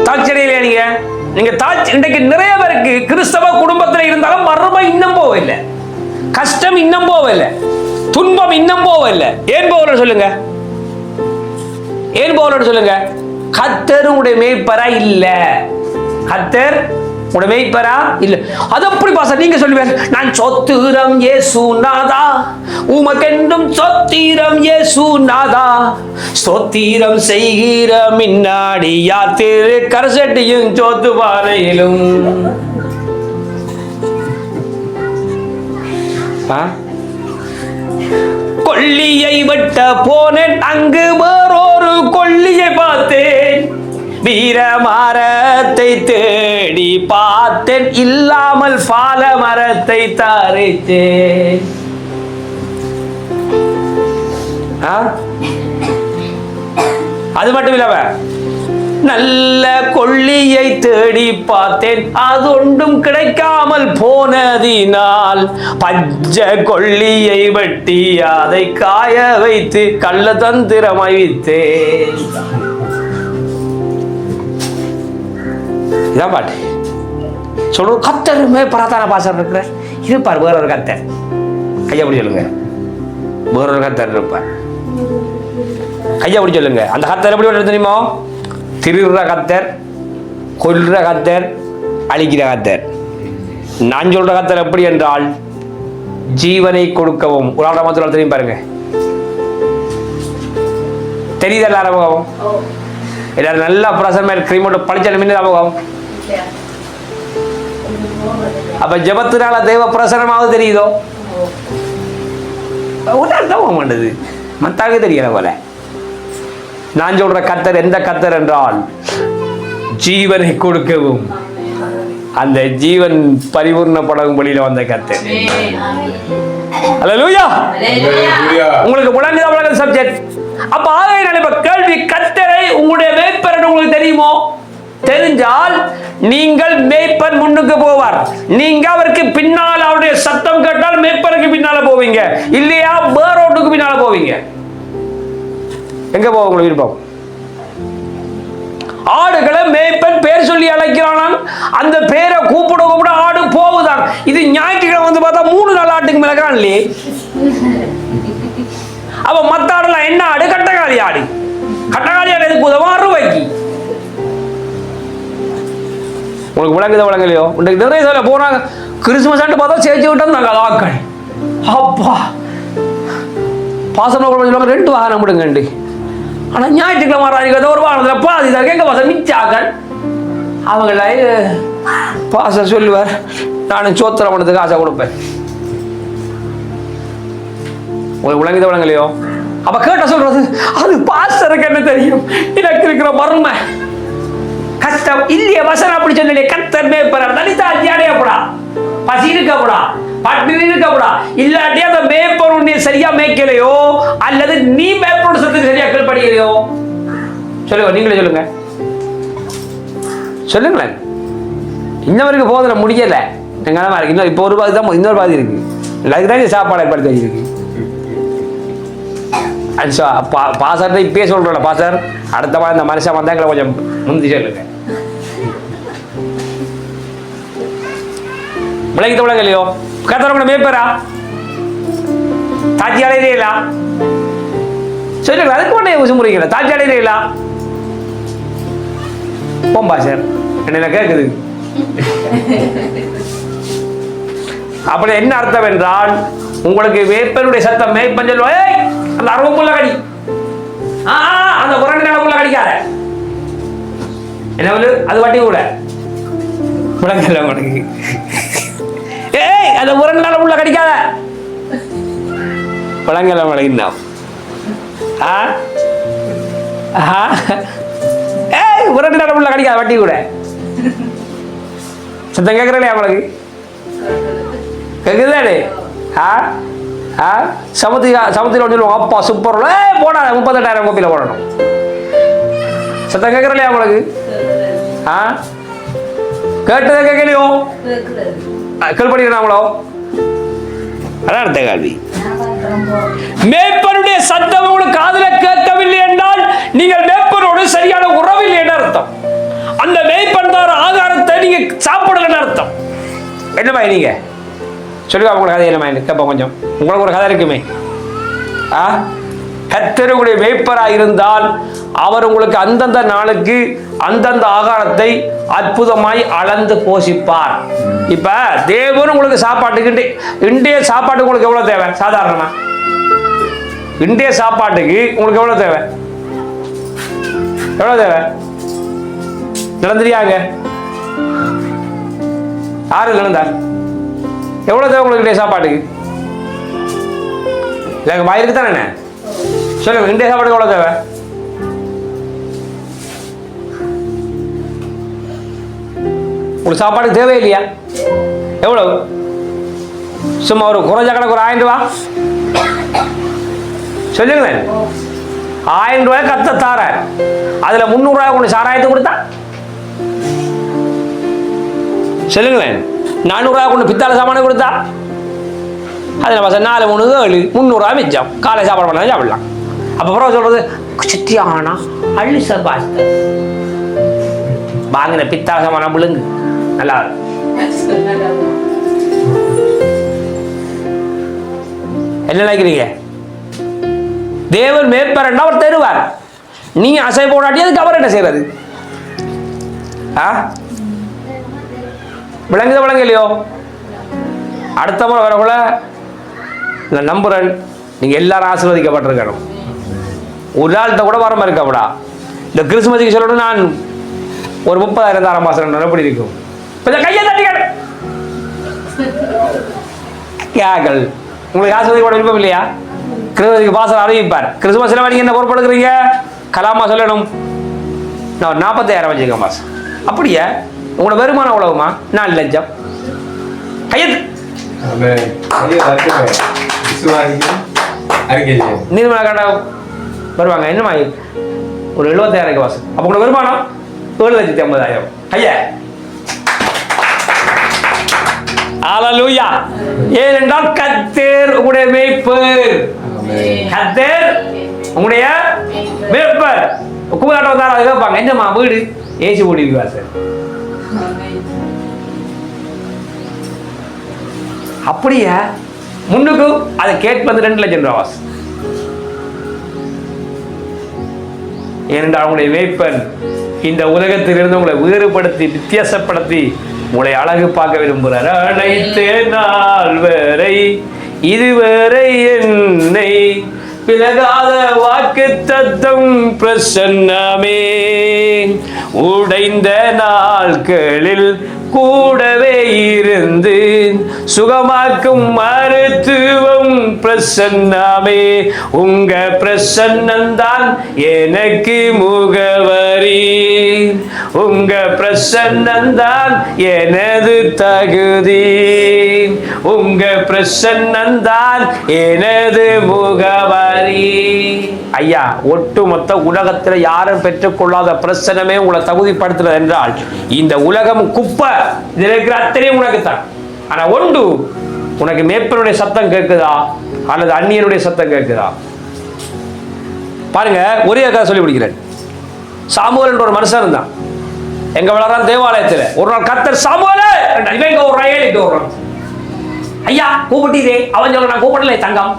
தாட்சியடையில நீங்க இன்றைக்கு நிறைய பேருக்கு கிறிஸ்தவ குடும்பத்தில் இருந்தாலும் மர்மம் இன்னும் போகவில்லை, கஷ்டம் இன்னும் போகவில்லை, துன்பம் இன்னும் போகவில்லை. ஏன் போகல சொல்லுங்க? ஏன் போகலன்னு சொல்லுங்க? கர்த்தர் உடைய மேய்ப்பரா இல்ல. கர்த்தர் உடைய மேய்ப்பரா இல்ல. அது அப்படி பாச நீங்க சொல்லுவேன், நான் சொத்திரம் இயேசுநாதா, உமக்கென்றும் சொத்திரம் இயேசுநாதா, சொத்திரம் செய்கிற மின்னாடி யார் திரு கரசட்டியும் சொத்து பாறையிலும். கொல்லியை வெட்ட போனேன், அங்கு வேறொரு கொல்லியை பார்த்தேன், வீர மரத்தை தேடி பார்த்தேன், இல்லாமல் பால மரத்தை தரித்தேன். அது மட்டும் இல்ல, நல்ல கொள்ளியை தேடி பார்த்தேன், அது ஒன்றும் கிடைக்காமல் போனதினால் பச்சை கொள்ளியை வெட்டி அதை காய வைத்து கள்ள தந்திரமாய் வித்தேன். இதான் பாட்டு சொல்ற. கத்தருமே பிரார்த்தனை பாசம் இருக்கிற இருப்பார். வேற ஒரு கத்தர் கையா அப்படி சொல்லுங்க. வேற ஒரு கத்தர் இருப்பார். கையா அப்படி சொல்லுங்க. அந்த கத்தர் எப்படி வருது தெரியுமோ? திருடுற கத்தர், கொல்ற கத்தர், அழிக்கிற கத்தர். நான் சொல்ற கத்தர் எப்படி என்றால் ஜீவனை கொடுக்கவும். ஒரு ஆள் மாத்திரம் தெரியும் பாருங்க. தெரியுது எல்லாரும் முகம்? எல்லாரும் நல்லா பிரசன்மேல் கிரீமோட பழிச்ச மின்னு முகம். அப்ப ஜபத்தினால தெய்வ பிரசனமாவது தெரியுதோ? போக மாட்டது. மத்தாக தெரியல போல. நான் சொல்ற கத்தர் எந்த கத்தர் என்றால் ஜீவனை கொடுக்கவும் அந்த ஜீவன் பரிபூர்ணப்படும் வழியில வந்த கத்தர். அல்லேலூயா. உங்களுக்கு விளங்குதா சப்ஜெக்ட்? அப்ப ஆகையினால இப்ப கேள்வி, கத்தரை உங்களுடைய மேய்ப்பர் உங்களுக்கு தெரியுமோ? தெரிஞ்சால் நீங்கள் மேய்ப்பன் முன்னுக்கு போவார். நீங்க அவருக்கு பின்னால் அவருடைய சத்தம் கேட்டால் மேய்ப்பருக்கு பின்னால போவீங்க. இல்லையா பேரோட்டுக்கு பின்னால போவீங்க. எங்க போக உங்களுக்கு விருப்பம்? ஆடுகளை மேய்ப்பன் பேர் சொல்லி அழைக்கிறான். அந்த பேரை கூப்பிட கூப்பிட ஆடு போகுதான். இது ஞாயிற்றுக்கிழமை வந்து பார்த்தா 3 நாள் ஆட்டுக்கு மேல காணலையே. அப்ப மத்த ஆடுலாம் என்ன ஆடு? கட்டகாளி ஆடு. கட்டகாளி ஆடு எதுக்கு உதவும்? ரூபாய்க்கு. உங்களுக்கு விளங்குதா விளங்கலையோ? இன்றைக்கு நிறைய சொல்ல போனாங்க. கிறிஸ்துமஸ் ஆண்டு பார்த்தா சேர்ச்சி விட்டாங்க ஆக்கள். அப்பா பாசம் சொல்லுவாங்க 2 வாகனம் விடுங்க. ஆனா ஞாயிற்றுக்கிழமை வராது ஒரு வாகனத்தில் பாதி தான் எங்க பாசம் மிச்சாக்கள். அவங்கள பாசம் சொல்லுவார், நானும் சோத்திர பண்ணதுக்கு ஆசை கொடுப்பேன். உங்களுக்கு விளங்குதா விளங்கலையோ? அப்ப கேட்ட சொல்றது, அது பாஸ்டருக்கு என்ன தெரியும்? எனக்கு இருக்கிற மர்ம கஷ்டம் இல்லையே. வசனம் அப்படி சொல்லலையே. கர்த்தர் மேய்ப்பர் தனித்தா அடையப்படா, பசி இருக்கப்படா, பட்டினி இருக்கப்படா. இல்லாட்டி அந்த மேய்ப்பர் உன்னை சரியா மேய்க்கலையோ அல்லது நீ மேய்ப்பரோட சத்துக்கு சரியா கீழ்படுகலையோ? சொல்லுங்க, நீங்களே சொல்லுங்க. சொல்லுங்களேன். இன்னவருக்கு போதனை முடியல. இருக்கு. இப்போ ஒரு பாதி தான், இன்னொரு பாதி இருக்கு. அதுக்குதான் சாப்பாடு ஏற்படுத்தி வச்சிருக்கு. பாசர் இப்பயே சொல்றோம்ல, பாசர் அடுத்த மாதிரி இந்த மனுஷன் வந்தா எங்களை கொஞ்சம் முந்தி சொல்லுங்க. விளங்கிட்ட விளங்க இல்லையோ? கத்தரவங்க மேய்ப்பரா தாட்சி அடையிறீங்களா? சொல்லுங்க. அதுக்கு மட்டும் யோசிச்சு முறைங்களா? தாட்சி அடையிறீங்களா? போம்பா சார் என்ன கேட்குது. அப்படி என்ன அர்த்தம் என்றால், உங்களுக்கு மேய்ப்பனுடைய சத்தம் மேய்ப்பன் சொல்லுவா, அந்த 60 புள்ள கடி, அந்த 2 புள்ள கடிக்காத என்ன அது வட்டி கூட விளங்கல உனக்கு. அந்த 2 புள்ள கடிக்காத விளங்கல விளங்கினா. 2 புள்ள கடிக்காத வட்டி கூட. சத்தம் கேட்கறலையா அவளுக்கு? கேக்குதாடே? சமுத்திரம் சொல்லுவோம், அப்பா சூப்பர் போடா 38,000 கோப்பியில போடணும். சத்தம் கேட்கறலையா உங்களுக்கு? கேட்டதை கேட்கலையோ? கேள்விப்படுகிறாங்களோ? அதான் அடுத்த கேள்வி. மேய்ப்பனுடைய சத்தம் உங்களுக்கு காதுல கேட்கவில்லை என்றால் நீங்கள் மேய்ப்பனோடு சரியான உறவில் என்ன அர்த்தம்? அந்த மேய்ப்பன் தர ஆகாரத்தை நீங்க சாப்பிடலன்னு அர்த்தம். என்னமா நீங்க சொல்லுவா? உங்களுக்கு கதை என்னமா கேட்போம் கொஞ்சம். உங்களுக்கு ஒரு கதை இருக்குமே. கர்த்தருடைய மேய்ப்பராக இருந்தால் அவர் உங்களுக்கு அந்தந்த நாளுக்கு அந்தந்த ஆகாரத்தை அற்புதமாய் அளந்து போஷிப்பார். இப்ப தேவன் உங்களுக்கு சாப்பாட்டுக்கு இந்திய சாப்பாட்டுக்கு உங்களுக்கு எவ்வளவு தேவை? சாதாரணமா இந்திய சாப்பாட்டுக்கு உங்களுக்கு எவ்வளவு தேவை? எவ்வளவு தேவை? நடந்துறியாங்க? யாரு நடந்தா? எவ்வளவு தேவை உங்களுக்கு இந்திய சாப்பாட்டுக்கு? இல்ல வாயிருக்கு தானே சொல்லுங்க. இந்திய சாப்பாட்டுக்கு எவ்வளவு தேவை? உங்களுக்கு சாப்பாடு தேவை இல்லையா? எவ்வளவு? சும்மா ஒரு குறைஞ்ச கணக்கு ஒரு 1000 ரூபா சொல்லுங்களேன். 1000 ரூபாய் கத்த தார, அதுல 300 ரூபாய் கொண்டு சாராயத்தை கொடுத்தா சொல்லுங்களேன். 400 ரூபாய் கொண்டு பித்தாள சாமான கொடுத்தா அதுல 4 3 7 300 ரூபாய் மிச்சம். காலை சாப்பாடு பண்ணா சாப்பிடலாம். அப்ப அப்புறம் சொல்றது சித்தியானா அள்ளி சபாஸ்த வாங்கின பித்தாள சாமான விழுங்கு நல்லா என்ன நினைக்கிறீங்க? தேவன் மேற்பரண்டா அவர் தருவார். நீங்க அசை போடாட்டி அதுக்கு அவர் என்ன செய்யறது? விளங்குது இல்லையோ? அடுத்த முறை வரக்குள்ள நான் நம்புறேன் நீங்க எல்லாரும் ஆசீர்வதிக்கப்பட்டிருக்கணும். ஒரு நாள்கிட்ட கூட வர மாதிரி இருக்கப்படா. இந்த கிறிஸ்துமஸுக்கு சொல்லணும் நான் ஒரு 30,000 தாரம் மாசம் எப்படி இருக்கும்? கையை தட்டிகள் கேக்கள் உங்களுக்கு ஆசீர்வதிக்கப்பட விருப்பம் இல்லையா? கிறிஸ்துமஸுக்கு பாசம் அறிவிப்பார். கிறிஸ்துமஸ்ல நீங்க என்ன பொறுப்படுக்கிறீங்க? கலாமா சொல்லணும் நான் 40,000 வச்சுக்கேன் மாசம். அப்படியே உங்களோட வருமானம் எவ்வளவுமா? 4 லட்சம். கையத்து நீர்மலா கடை வருவாங்க என்னமா ஒரு 70,000 வாசம். அப்ப உங்களோட வருமானம் 7,50,000. ஐயா ஹல்லேலூயா. ஏனென்றால் கர்த்தர் உங்களுடைய மேய்ப்பர். கர்த்தர் உங்களுடைய மேய்ப்பர். குமாரட்ட வந்தாலும் அதை கேட்பாங்க என்னம்மா வீடு ஏசி ஓடிக்குவா சார். அப்படியே முன்னுக்கு அதை கேட்பது 2 லட்சம் ரூபாய் வாசம். ஏனென்றால் உங்களுடைய மேய்ப்பன் இந்த உலகத்திலிருந்து உங்களை வேறுபடுத்தி வித்தியாசப்படுத்தி உங்களை அழகு பார்க்க விரும்புகிறார். அனைத்து நாள் வரை இதுவரை என்னை பிறகாத வாக்கு தத்தம் பிரசன்னமே உடைந்த நாட்களில் கூடவே இருந்து சுகமாக்கும் மருத்துவம் பிரசன்னமே. உங்க பிரசன்னந்தான் எனக்கு முகவரி, உங்க பிரசன்னந்தான் எனது தகுதி, உங்க பிரசன்னந்தான் எனது முகவரி. ஐயா ஒட்டுமொத்த உலகத்தில் யாரும் பெற்றுக்கொள்ளாத பிரசன்னமே உங்களை தகுதிப்படுத்துறது என்றால் இந்த உலகம் குப்பை. இதில் இருக்கிற அத்தனையும் உனக்கு தான். ஆனா ஒன்று, உனக்கு மேய்ப்பனுடைய சத்தம் கேட்குதா அல்லது அந்நியனுடைய சத்தம் கேட்குதா? பாருங்க, ஒரே கதை சொல்லி முடிக்கிறேன். சாமுவேல் என்ற ஒரு மனுஷன் இருந்தான். எங்க வளரான் தேவாலயத்தில் ஒரு நாள் கர்த்தர் சாமுவேலே இவங்க ஒரு ரயில் வர்றான். ஐயா கூப்பிட்டீரே. அவன் சொல்ல நான் கூப்பிடலை தங்கம்.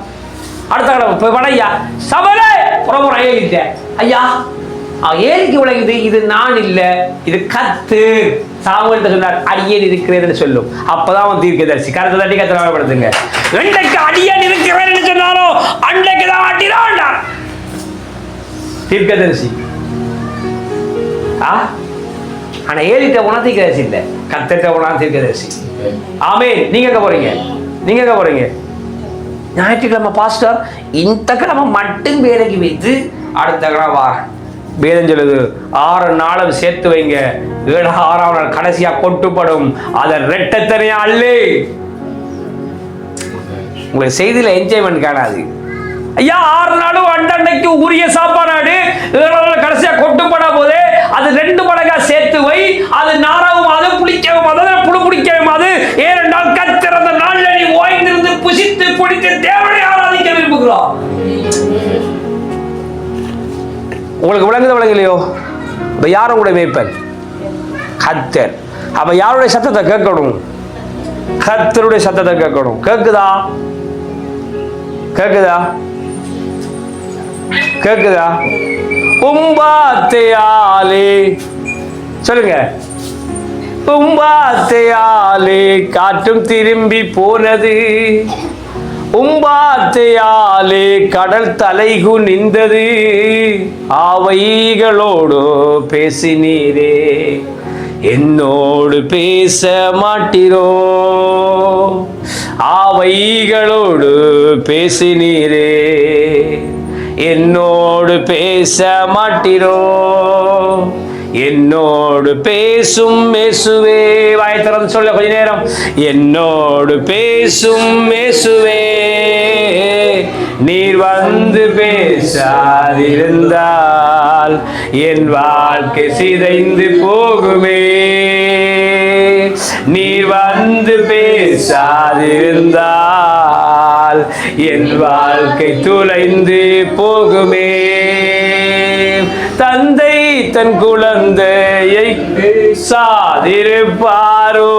அடுத்த கடை போய் படையா சபலே புறமு ரயில் ஐயா ஏரிக்கு விளங்குது. இது நான் இல்ல, இது கத்து. சாமுவேல் சொன்னார் அடியேன் இருக்கிறேன் சொல்லும். அப்பதான் அவன் தீர்க்கதரிசி. கருத்து தட்டி கத்திரப்படுத்துங்க. இன்றைக்கு அடியேன் இருக்கிறேன் சொன்னாரோ அன்றைக்கு தான் அடிதான் தீர்க்கதரிசி. ஆனா ஏரிட்ட போனா தீர்க்கதரிசி இல்ல, கத்திட்ட போனா தீர்க்கதரிசி. ஆமே. நீங்க எங்க போறீங்க? நீங்க எங்க போறீங்க? ஞாயிற்றுக்கிழமை பாஸ்டர் இந்த கிழமை மட்டும் வேலைக்கு வைத்து அடுத்த கிழமை வாரேன். வேதம் சொல்லுது 6 நாளும் சேர்த்து வைங்க, 7ஆம் நாள் கடைசியா கொட்டுப்படும். அதை ரெட்டத்தனையா அல்லே. உங்களுக்கு செய்தியில என்ஜாய்மெண்ட் காணாது. ஐயா 6 நாளும் அண்டன்னைக்கு உரிய சாப்பாடு, 7ஆம் நாள் கடைசியா கொட்டுப்பட போதே அது 2 மடங்கா சேர்த்து வை. அது நாரவும் அது புளிக்கவும் அது புழு பிடிக்கவும் அது. ஏனென்றால் கர்த்தர் அந்த நாள்ல நீ ஓய்ந்திருந்து புசித்து குடித்து தேவனை ஆராதிக்க விரும்புகிறோம். உங்களுக்கு விளங்கலையோ? இப்ப யாரும் கூட மேய்ப்பன் கர்த்தர். அப்ப யாருடைய சத்தத்தை கேட்கணும்? கர்த்தருடைய சத்தத்தை கேட்கணும். கேக்குதா? கேக்குதா? கேக்குதா? உம்பாத்தையாலே சொல்லுங்க. உம்பாத்தையாலே காற்றும் திரும்பி போனது, உம்பாத்தையாலே கடல் தலைகு நின்றது. ஆவைகளோடு பேசினீரே, என்னோடு பேச மாட்டீரோ? ஆவைகளோடு பேசினீரே, என்னோடு பேச மாட்டீரோ? என்னோடு பேசும் இயேசுவே. வாயை திறந்து சொல்ல கொஞ்ச நேரம். என்னோடு பேசும் இயேசுவே, நீர் வந்து பேசாதிருந்தால் என் வாழ்க்கை சிதைந்து போகுமே. நீர் வந்து பேசாதிருந்தால் என் வாழ்க்கை துளைந்து போகுமே. தந்தை தன் குழந்தையை சாதிருப்பாரோ,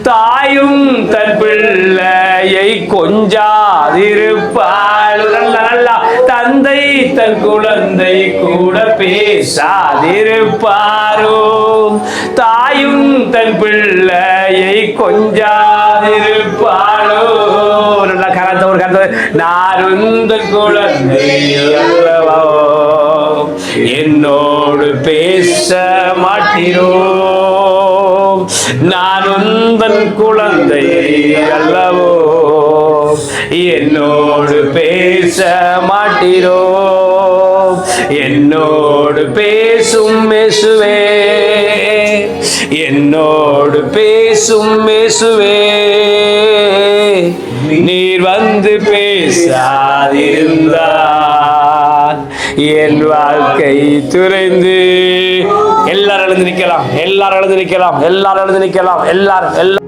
தாயும் தன் பிள்ளையை கொஞ்சாதிருப்பாரோ. நல்லா தந்தை தன் குழந்தை கூட பேசாதிருப்பாரோ, தாயும் தன் பிள்ளையை கொஞ்சாதிருப்பாரோ. நல்லா கரத்த ஒரு கரத்த. நாருந்த குழந்தை அல்லவோ, என்னோடு பேச மாட்டீரோ. நான் உந்தன் குழந்தை அல்லவோ, என்னோடு பேச மாட்டீரோ. என்னோடு பேசும் இயேசுவே, என்னோடு பேசும் இயேசுவே, நீர் வந்து பேசாதிருந்தால் என் வாழ்க்கை துறைந்து. எல்லாரும் எழுந்து நிக்கலாம், எல்லாரும் எழுந்து நிக்கலாம், எல்லாரும் எழுந்து நிக்கலாம், எல்லாரும்.